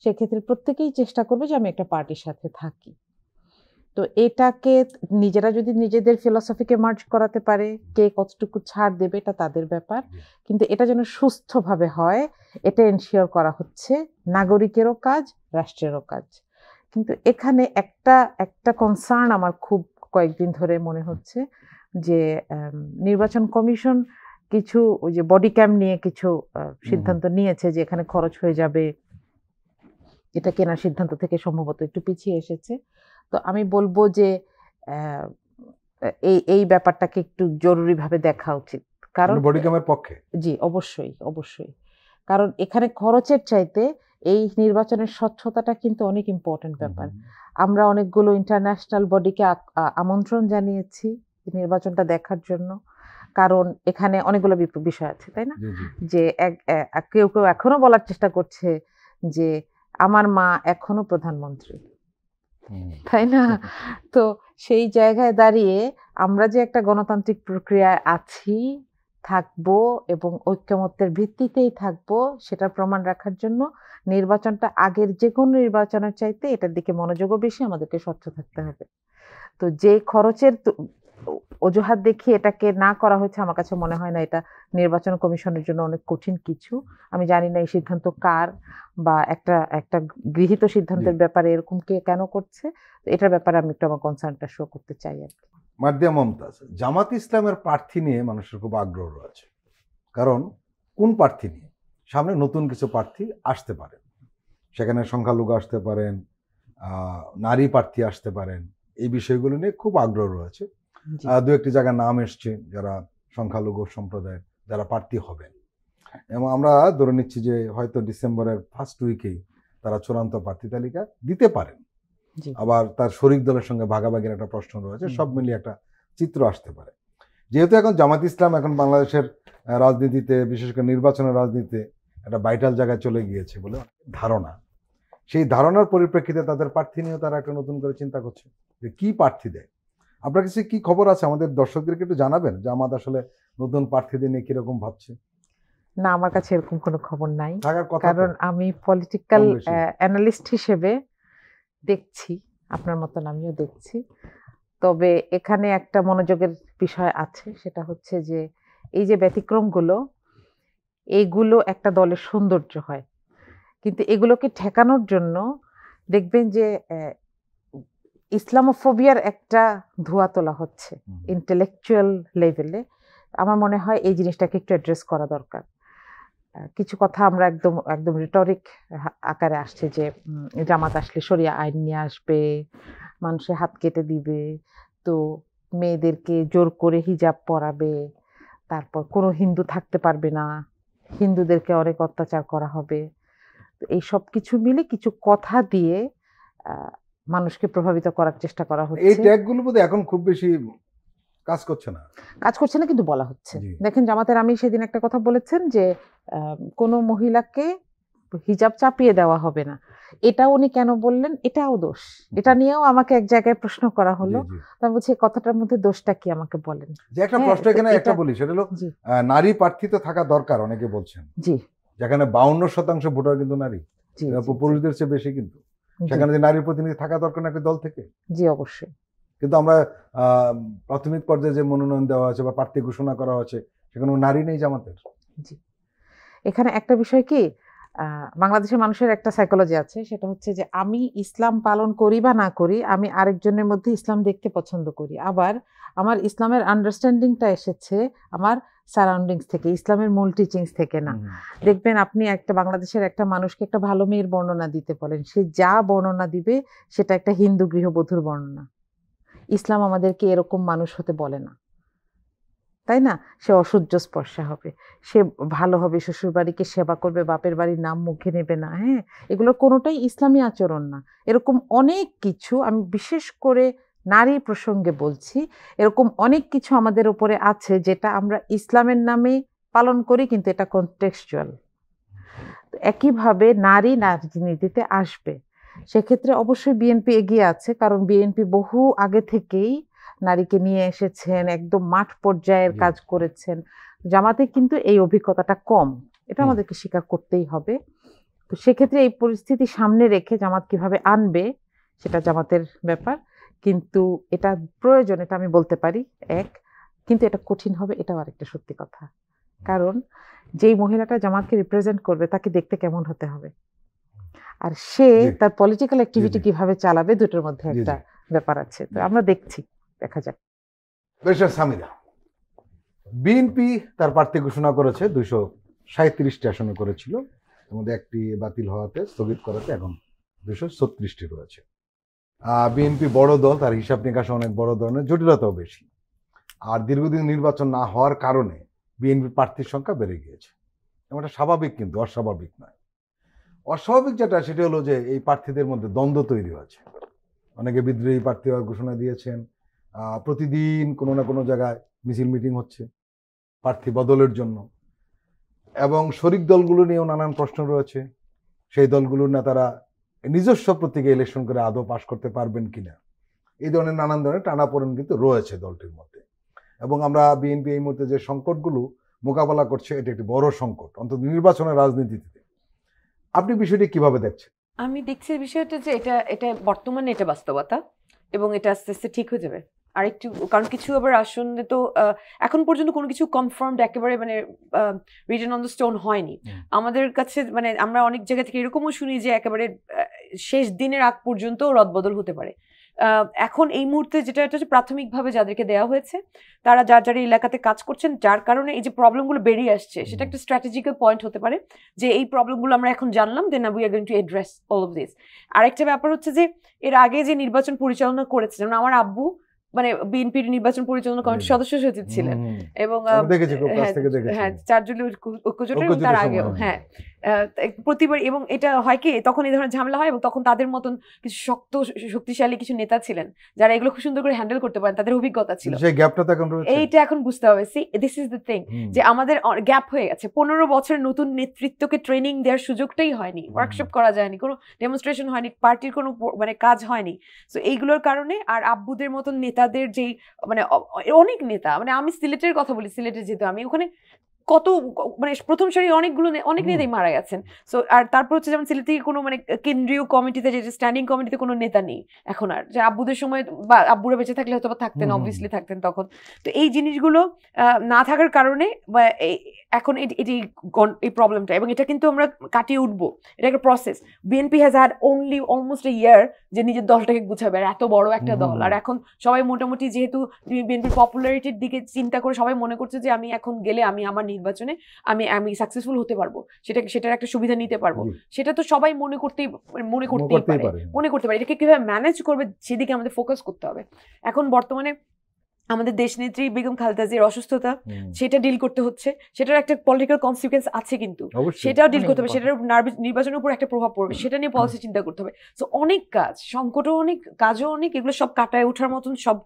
সেক্ষেত্রে প্রত্যেকেই চেষ্টা করবে যে আমি একটা পার্টির সাথে থাকি। তো এটাকে নিজেরা যদি নিজেদের ফিলসফিকে মার্জ করাতে পারে, কে কতটুকু ছাড় দেবে এটা তাদের ব্যাপার, কিন্তু এটা যেন সুস্থভাবে হয় এটা এনশিওর করা হচ্ছে নাগরিকেরও কাজ, রাষ্ট্রেরও কাজ। কিন্তু এখানে একটা কনসার্ন আমার খুব কয়েকদিন ধরে মনে হচ্ছে যে নির্বাচন কমিশন কিছু ওই যে বডি ক্যাম নিয়ে কিছু সিদ্ধান্ত নিয়েছে যে এখানে খরচ হয়ে যাবে, এটা কেনার সিদ্ধান্ত থেকে সম্ভবত একটু পিছিয়ে এসেছে। তো আমি বলবো যে আহ, এই ব্যাপারটাকে একটু জরুরিভাবে দেখা উচিত, কারণ বডি ক্যামের পক্ষে। জি অবশ্যই অবশ্যই, কারণ এখানে খরচের চাইতে এই নির্বাচনের স্বচ্ছতাটা কিন্তু অনেক ইম্পর্টেন্ট ব্যাপার। আমরা অনেকগুলো ইন্টারন্যাশনাল বডিকে আমন্ত্রণ জানিয়েছি এই নির্বাচনটা দেখার জন্য, কারণ এখানে অনেকগুলো বিষয় আছে, তাই না? জি, জি। যে কেউ কেউ এখনো বলার চেষ্টা করছে যে আমার মা এখনো প্রধানমন্ত্রী, তাই না? তো সেই জায়গায় দাঁড়িয়ে আমরা যে একটা গণতান্ত্রিক প্রক্রিয়ায় আছি, থাকবো এবং ঐক্যমত্যের ভিত্তিতেই থাকবো, সেটার প্রমাণ রাখার জন্য নির্বাচনটা আগের যে কোনো নির্বাচনের চাইতে এটার দিকে মনোযোগও বেশি, আমাদেরকে স্বচ্ছ থাকতে হবে। তো যে খরচের অজুহাত দেখিয়ে এটাকে না করা হয়েছে, আমার কাছে মনে হয় না এটা নির্বাচন কমিশনের জন্য অনেক কঠিন কিছু। আমি জানি না এই সিদ্ধান্ত কার, বা একটা গৃহীত সিদ্ধান্তের ব্যাপারে এরকম কে কেন করছে। এটার ব্যাপারে আমি একটু আমার কনসার্নটা শো করতে চাই আর কি। মার্দিয়া মমতাজ, জামাত ইসলামের প্রার্থী নিয়ে মানুষের খুব আগ্রহ আছে, কারণ কোন প্রার্থী নিয়ে সামনে নতুন কিছু প্রার্থী আসতে পারেন, সেখানে সংখ্যালঘু আসতে পারেন, নারী প্রার্থী আসতে পারেন, এই বিষয়গুলো নিয়ে খুব আগ্রহ রয়েছে। দু একটি জায়গার নাম এসছে যারা সংখ্যালঘু সম্প্রদায়ের যারা প্রার্থী হবেন, এবং আমরা ধরে নিচ্ছি যে হয়তো ডিসেম্বরের ফার্স্ট উইকেই তারা চূড়ান্ত প্রার্থী তালিকা দিতে পারেন। আবার তার শরিক দলের সঙ্গে ভাগাভাগির একটা প্রশ্ন রয়েছে, সব মিলিয়ে একটা চিত্র আসতে পারে। যেহেতু এখন জামাত ইসলাম এখন বাংলাদেশের রাজনীতিতে, বিশেষ করে নির্বাচনের রাজনীতিতে একটা ভাইটাল জায়গায় চলে গিয়েছে বলে ধারণা, সেই ধারণার পরিপ্রেক্ষিতে তাদের প্রার্থী নিয়েও তারা একটা নতুন করে চিন্তা করছে যে কি প্রার্থী দেয়। আপনার কাছে কি খবর আছে? আমাদের দর্শকদেরকে একটু জানাবেন যে জামাত আসলে নতুন প্রার্থীদের নিয়ে কিরকম ভাবছে। না, আমার কাছে এরকম কোনো খবর নাই, থাকার কথা, কারণ আমি পলিটিক্যাল অ্যানালিস্ট হিসেবে দেখছি, আপনার মতন আমিও দেখছি। তবে এখানে একটা মনোযোগের বিষয় আছে, সেটা হচ্ছে যে এই যে ব্যতিক্রমগুলো, এইগুলো একটা দলের সৌন্দর্য হয়, কিন্তু এগুলোকে ঠেকানোর জন্য দেখবেন যে ইসলামোফোবিয়ার একটা ধোঁয়া তোলা হচ্ছে ইন্টেলেকচুয়াল লেভেলে। আমার মনে হয় এই জিনিসটাকে একটু অ্যাড্রেস করা দরকার। কিছু কথা আমরা একদম রিটরিক আকারে আসছে যে জামাত আসলে শরিয়া আইন নিয়ে আসবে, মানুষের হাত কেটে দিবে, তো মেয়েদেরকে জোর করে হিজাব পরাবে, তারপর কোনো হিন্দু থাকতে পারবে না, হিন্দুদেরকে অনেক অত্যাচার করা হবে। তো এই সব কিছু মিলে কিছু কথা দিয়ে মানুষকে প্রভাবিত করার চেষ্টা করা হচ্ছে। এই ট্যাগগুলো বোধহয় এখন খুব বেশি কাজ করছে না, কিন্তু বলা হচ্ছে। দেখেন, জামাতের আমি সেদিন একটা কথা বলেছেন যে কোনো মহিলাকে হিজাব চাপিয়ে দেওয়া হবে না, এটা উনি কেন বললেন? এটাও দোষ, এটা নিয়েও আমাকে এক জায়গায় প্রশ্ন করা হলো। আমি বলছি কথাটার মধ্যে দোষটা কি আমাকে বলেন। যে একটা প্রশ্ন এখানে একটা বলি, সেটা হলো নারী প্রার্থী তো থাকা দরকার, অনেকে বলছেন। জি, যেখানে 52% ভোটার কিন্তু নারী, পুরুষদের চেয়ে বেশি, কিন্তু সেখানে যে নারীর প্রতিনিধি থাকা দরকার না একটা দল থেকে। জি অবশ্যই। কিন্তু আমরা প্রাথমিক পর্যায়ে যে মনোনয়ন দেওয়া হয়েছে বা প্রার্থী ঘোষণা করা হয়েছে, সেখানে নারী নেই জামাতের। জি, এখানে একটা বিষয় কি, বাংলাদেশের মানুষের একটা সাইকোলজি আছে, সেটা হচ্ছে যে আমি ইসলাম পালন করি বা না করি, আমি আরেকজনের মধ্যে ইসলাম দেখতে পছন্দ করি। আবার আমার ইসলামের আন্ডারস্ট্যান্ডিংটা এসেছে আমার সারাউন্ডিংস থেকে, ইসলামের মূল টিচিংস থেকে না। দেখবেন আপনি একটা বাংলাদেশের একটা মানুষকে একটা ভালো মেয়ের বর্ণনা দিতে বলেন, সে যা বর্ণনা দিবে সেটা একটা হিন্দু গৃহবধূর বর্ণনা। ইসলাম আমাদেরকে এরকম মানুষ হতে বলে না, তাই না? সে অসহ্য স্পর্শা হবে, সে ভালো হবে, শ্বশুর বাড়িকে সেবা করবে, বাপের বাড়ির নাম মুখে নেবে না। হ্যাঁ, এগুলোর কোনোটাই ইসলামী আচরণ না। এরকম অনেক কিছু, আমি বিশেষ করে নারী প্রসঙ্গে বলছি, এরকম অনেক কিছু আমাদের উপরে আছে যেটা আমরা ইসলামের নামে পালন করি, কিন্তু এটা কনটেক্সচুয়াল। একইভাবে নারী রাজনীতিতে আসবে, সেক্ষেত্রে অবশ্যই বিএনপি এগিয়ে আছে, কারণ বিএনপি বহু আগে থেকেই নারীকে নিয়ে এসেছেন, একদম মাঠ পর্যায়ের কাজ করেছেন। জামাতে কিন্তু এই অভিজ্ঞতাটা কম, এটা আমাদেরকে স্বীকার করতেই হবে। তো সেক্ষেত্রে এই পরিস্থিতি সামনে রেখে জামাত কিভাবে আনবে সেটা জামাতের ব্যাপার, কিন্তু এটা প্রয়োজন, এটা আমি বলতে পারি। কিন্তু এটা কঠিন হবে, এটাও আরেকটা সত্যি কথা, কারণ যেই মহিলাটা জামাতকে রিপ্রেজেন্ট করবে তাকে দেখতে কেমন হতে হবে, আর সে তার পলিটিক্যাল অ্যাক্টিভিটি কিভাবে চালাবে, দুটোর মধ্যে একটা ব্যাপার আছে। তো আমরা দেখছি, দেখা যাক। সামিরা, বিএনপি তার প্রার্থী ঘোষণা করেছে, 237টি আসনে করেছিল, এর মধ্যে একটি বাতিল হওয়াতে, স্থগিত করাতে এখন 236টি রয়েছে। বিএনপি বড় দল, তার হিসাব নিকাশ অনেক বড় ধরনের, জটিলতাও বেশি। আর দীর্ঘদিন নির্বাচন না হওয়ার কারণে বিএনপি প্রার্থীর সংখ্যা বেড়ে গিয়েছে, এবং এটা স্বাভাবিক, কিন্তু অস্বাভাবিক নয়। অস্বাভাবিক যেটা, সেটা হলো যে এই প্রার্থীদের মধ্যে দ্বন্দ্ব তৈরি হয়েছে। অনেকে বিদ্রোহী প্রার্থী হওয়ার ঘোষণা দিয়েছেন। প্রতিদিন কোনো না কোনো জায়গায় মিছিল মিটিং হচ্ছে প্রার্থী বদলের জন্য, এবং শরিক দলগুলো নিয়েও নানান প্রশ্ন রয়েছে। সেই দলগুলোর নেতারা নিজস্ব প্রতীকে ইলেকশন করে আদৌ পাশ করতে পারবেন কিনা, এই ধরনের নানান ধরনের টানাপোড়েন কিন্তু রয়েছে দলটির মধ্যে। এবং আমরা বিএনপি এই মুহূর্তে যে সংকটগুলো মোকাবেলা করছে, এটা একটি বড় সংকট, অন্তত নির্বাচনের রাজনীতিতে। আপনি বিষয়টি কিভাবে দেখছেন? আমি দেখছি বিষয়টা যে এটা এটা বর্তমানে এটা বাস্তবতা, এবং এটা আস্তে আস্তে ঠিক হয়ে যাবে। আরেকটু, কারণ কিছু আবার আসলে তো এখন পর্যন্ত কোনো কিছু কনফার্মড একেবারে মানে রিটেন অন দ্য স্টোন হয়নি আমাদের কাছে। মানে আমরা অনেক জায়গা থেকে এরকমও শুনি যে একেবারে শেষ দিনের আগ পর্যন্ত রদবদল হতে পারে। এখন এই মুহূর্তে যেটা হচ্ছে, প্রাথমিকভাবে যাদেরকে দেওয়া হয়েছে তারা যার এলাকাতে কাজ করছেন, যার কারণে এই যে প্রবলেমগুলো বেরিয়ে আসছে, সেটা একটা স্ট্র্যাটেজিক্যাল পয়েন্ট হতে পারে যে এই প্রবলেমগুলো আমরা এখন জানলাম, then we are going to address all of this. আরেকটা ব্যাপার হচ্ছে যে এর আগে যে নির্বাচন পরিচালনা করেছে, যেমন আমার আব্বু মানে বিএনপির নির্বাচন পরিচালনা কমিটির সদস্য সচিব ছিলেন, এবং হ্যাঁ 4 জনের ঐক্যজোট, এবং তার আগেও হ্যাঁ প্রতিবার। এবং এটা হয় কি, তখন এই ধরনের ঝামেলা হয়, এবং তখন তাদের মতন কিছু শক্তিশালী কিছু নেতা ছিলেন যারা এগুলো খুব সুন্দর করে হ্যান্ডেল করতে পারেন, তাদের অভিজ্ঞতা ছিল। এইটা এখন বুঝতে হবে, C this is the thing, যে আমাদের গ্যাপ হয়ে গেছে। 15 বছরের নতুন নেতৃত্বকে ট্রেনিং দেওয়ার সুযোগটাই হয়নি, ওয়ার্কশপ করা যায়নি, কোনো ডেমনস্ট্রেশন হয়নি, পার্টির কোনো মানে কাজ হয়নি। সো এইগুলোর কারণে, আর আব্বুদের মতন নেতাদের যেই মানে অনেক নেতা, মানে আমি সিলেটের কথা বলি, সিলেটে যেহেতু আমি ওখানে কত মানে প্রথম সারির অনেক নেতাই মারা গেছেন। সো আর তারপর হচ্ছে যেমন সিলেট থেকে কোনো মানে কেন্দ্রীয় কমিটিতে, যে স্ট্যান্ডিং কমিটিতে কোনো নেতা নেই এখন আর, যে আব্বুদের সময় বা আব্বুরা বেঁচে থাকলে হয়তো বা থাকতেন, অবভিয়াসলি থাকতেন তখন। তো এই জিনিসগুলো না থাকার কারণে এখন এটি এই প্রবলেমটা, এবং এটা কিন্তু আমরা কাটিয়ে উঠবো, এটা একটা process. BNP has had only almost a year যে নিজের দলটাকে গুছাবে, আর এত বড় একটা দল। আর এখন সবাই মোটামুটি, যেহেতু বিএনপির পপুলারিটির দিকে চিন্তা করে সবাই মনে করছে যে আমি এখন গেলে আমি আমার নির্বাচনে আমি সাকসেসফুল হতে পারবো, সেটার একটা সুবিধা নিতে পারবো। সেটা তো সবাই মনে করতে পারে। এটাকে কিভাবে ম্যানেজ করবে সেদিকে আমাদের ফোকাস করতে হবে। এখন বর্তমানে আমাদের দেশনেত্রী বেগম খালেদা জিয়ার অসুস্থতা, সেটা ডিল করতে হচ্ছে, সেটার একটা পলিটিক্যাল কনসিকুয়েন্স আছে, কিন্তু সেটাও ডিল করতে হবে, সেটার নির্বাচনের উপর একটা প্রভাব পড়বে, সেটা নিয়ে পলিসি চিন্তা করতে হবে। সো অনেক কাজ, সংকটও অনেক, কাজও অনেক, এগুলো সব কাটায় ওঠার মতন সব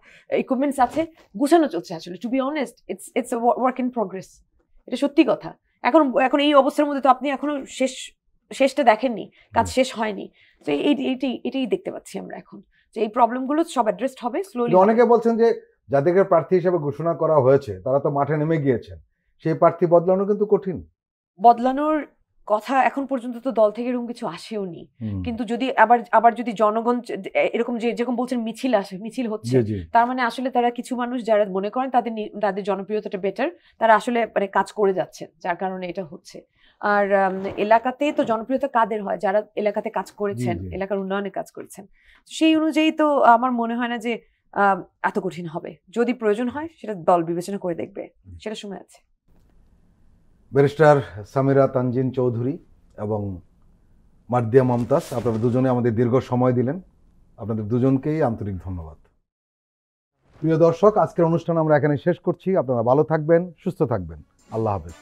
ইকুইপমেন্টস আছে, গুছানো চলছে। আসলে to be honest, it's a work in progress, এটা সত্যি কথা। এখন এই অবস্থার মধ্যে তো আপনি এখনো শেষটা দেখেননি, কাজ শেষ হয়নি। তো এটাই দেখতে পাচ্ছি আমরা এখন, যে এই প্রবলেমগুলো সব অ্যাড্রেসড হবে স্লোলি। অনেকে বলছেন যে যাদেরকে প্রার্থী হিসেবে ঘোষণা করা হয়েছে তারা তো মাঠে নেমে গিয়েছেন, সেই প্রার্থী বদলানো কিন্তু কঠিন। বদলানোর কথা এখন পর্যন্ত তো দল থেকে এরকম কিছু আসেও নি, কিন্তু যদি আবার যদি জনগণ এরকম যেরকম বলছেন মিছিল হচ্ছে, তার মানে আসলে তারা কিছু মানুষ যারা মনে করেন তাদের জনপ্রিয়তাটা বেটার, তারা আসলে মানে কাজ করে যাচ্ছেন, যার কারণে এটা হচ্ছে। আর এলাকাতে তো জনপ্রিয়তা কাদের হয়? যারা এলাকাতে কাজ করেছেন, এলাকার উন্নয়নে কাজ করেছেন। সেই অনুযায়ী তো আমার মনে হয় না যে এত কঠিন হবে। যদি প্রয়োজন হয় সেটা দল বিবেচনা করে দেখবে, সেটা সময় আছে। ব্যারিস্টার সামিরা তানজিন চৌধুরী এবং মার্দিয়া মমতাজ, আপনারা দুজনে আমাদের দীর্ঘ সময় দিলেন, আপনাদের দুজনকেই আন্তরিক ধন্যবাদ। প্রিয় দর্শক, আজকের অনুষ্ঠান আমরা এখানে শেষ করছি। আপনারা ভালো থাকবেন, সুস্থ থাকবেন। আল্লাহ হাফেজ।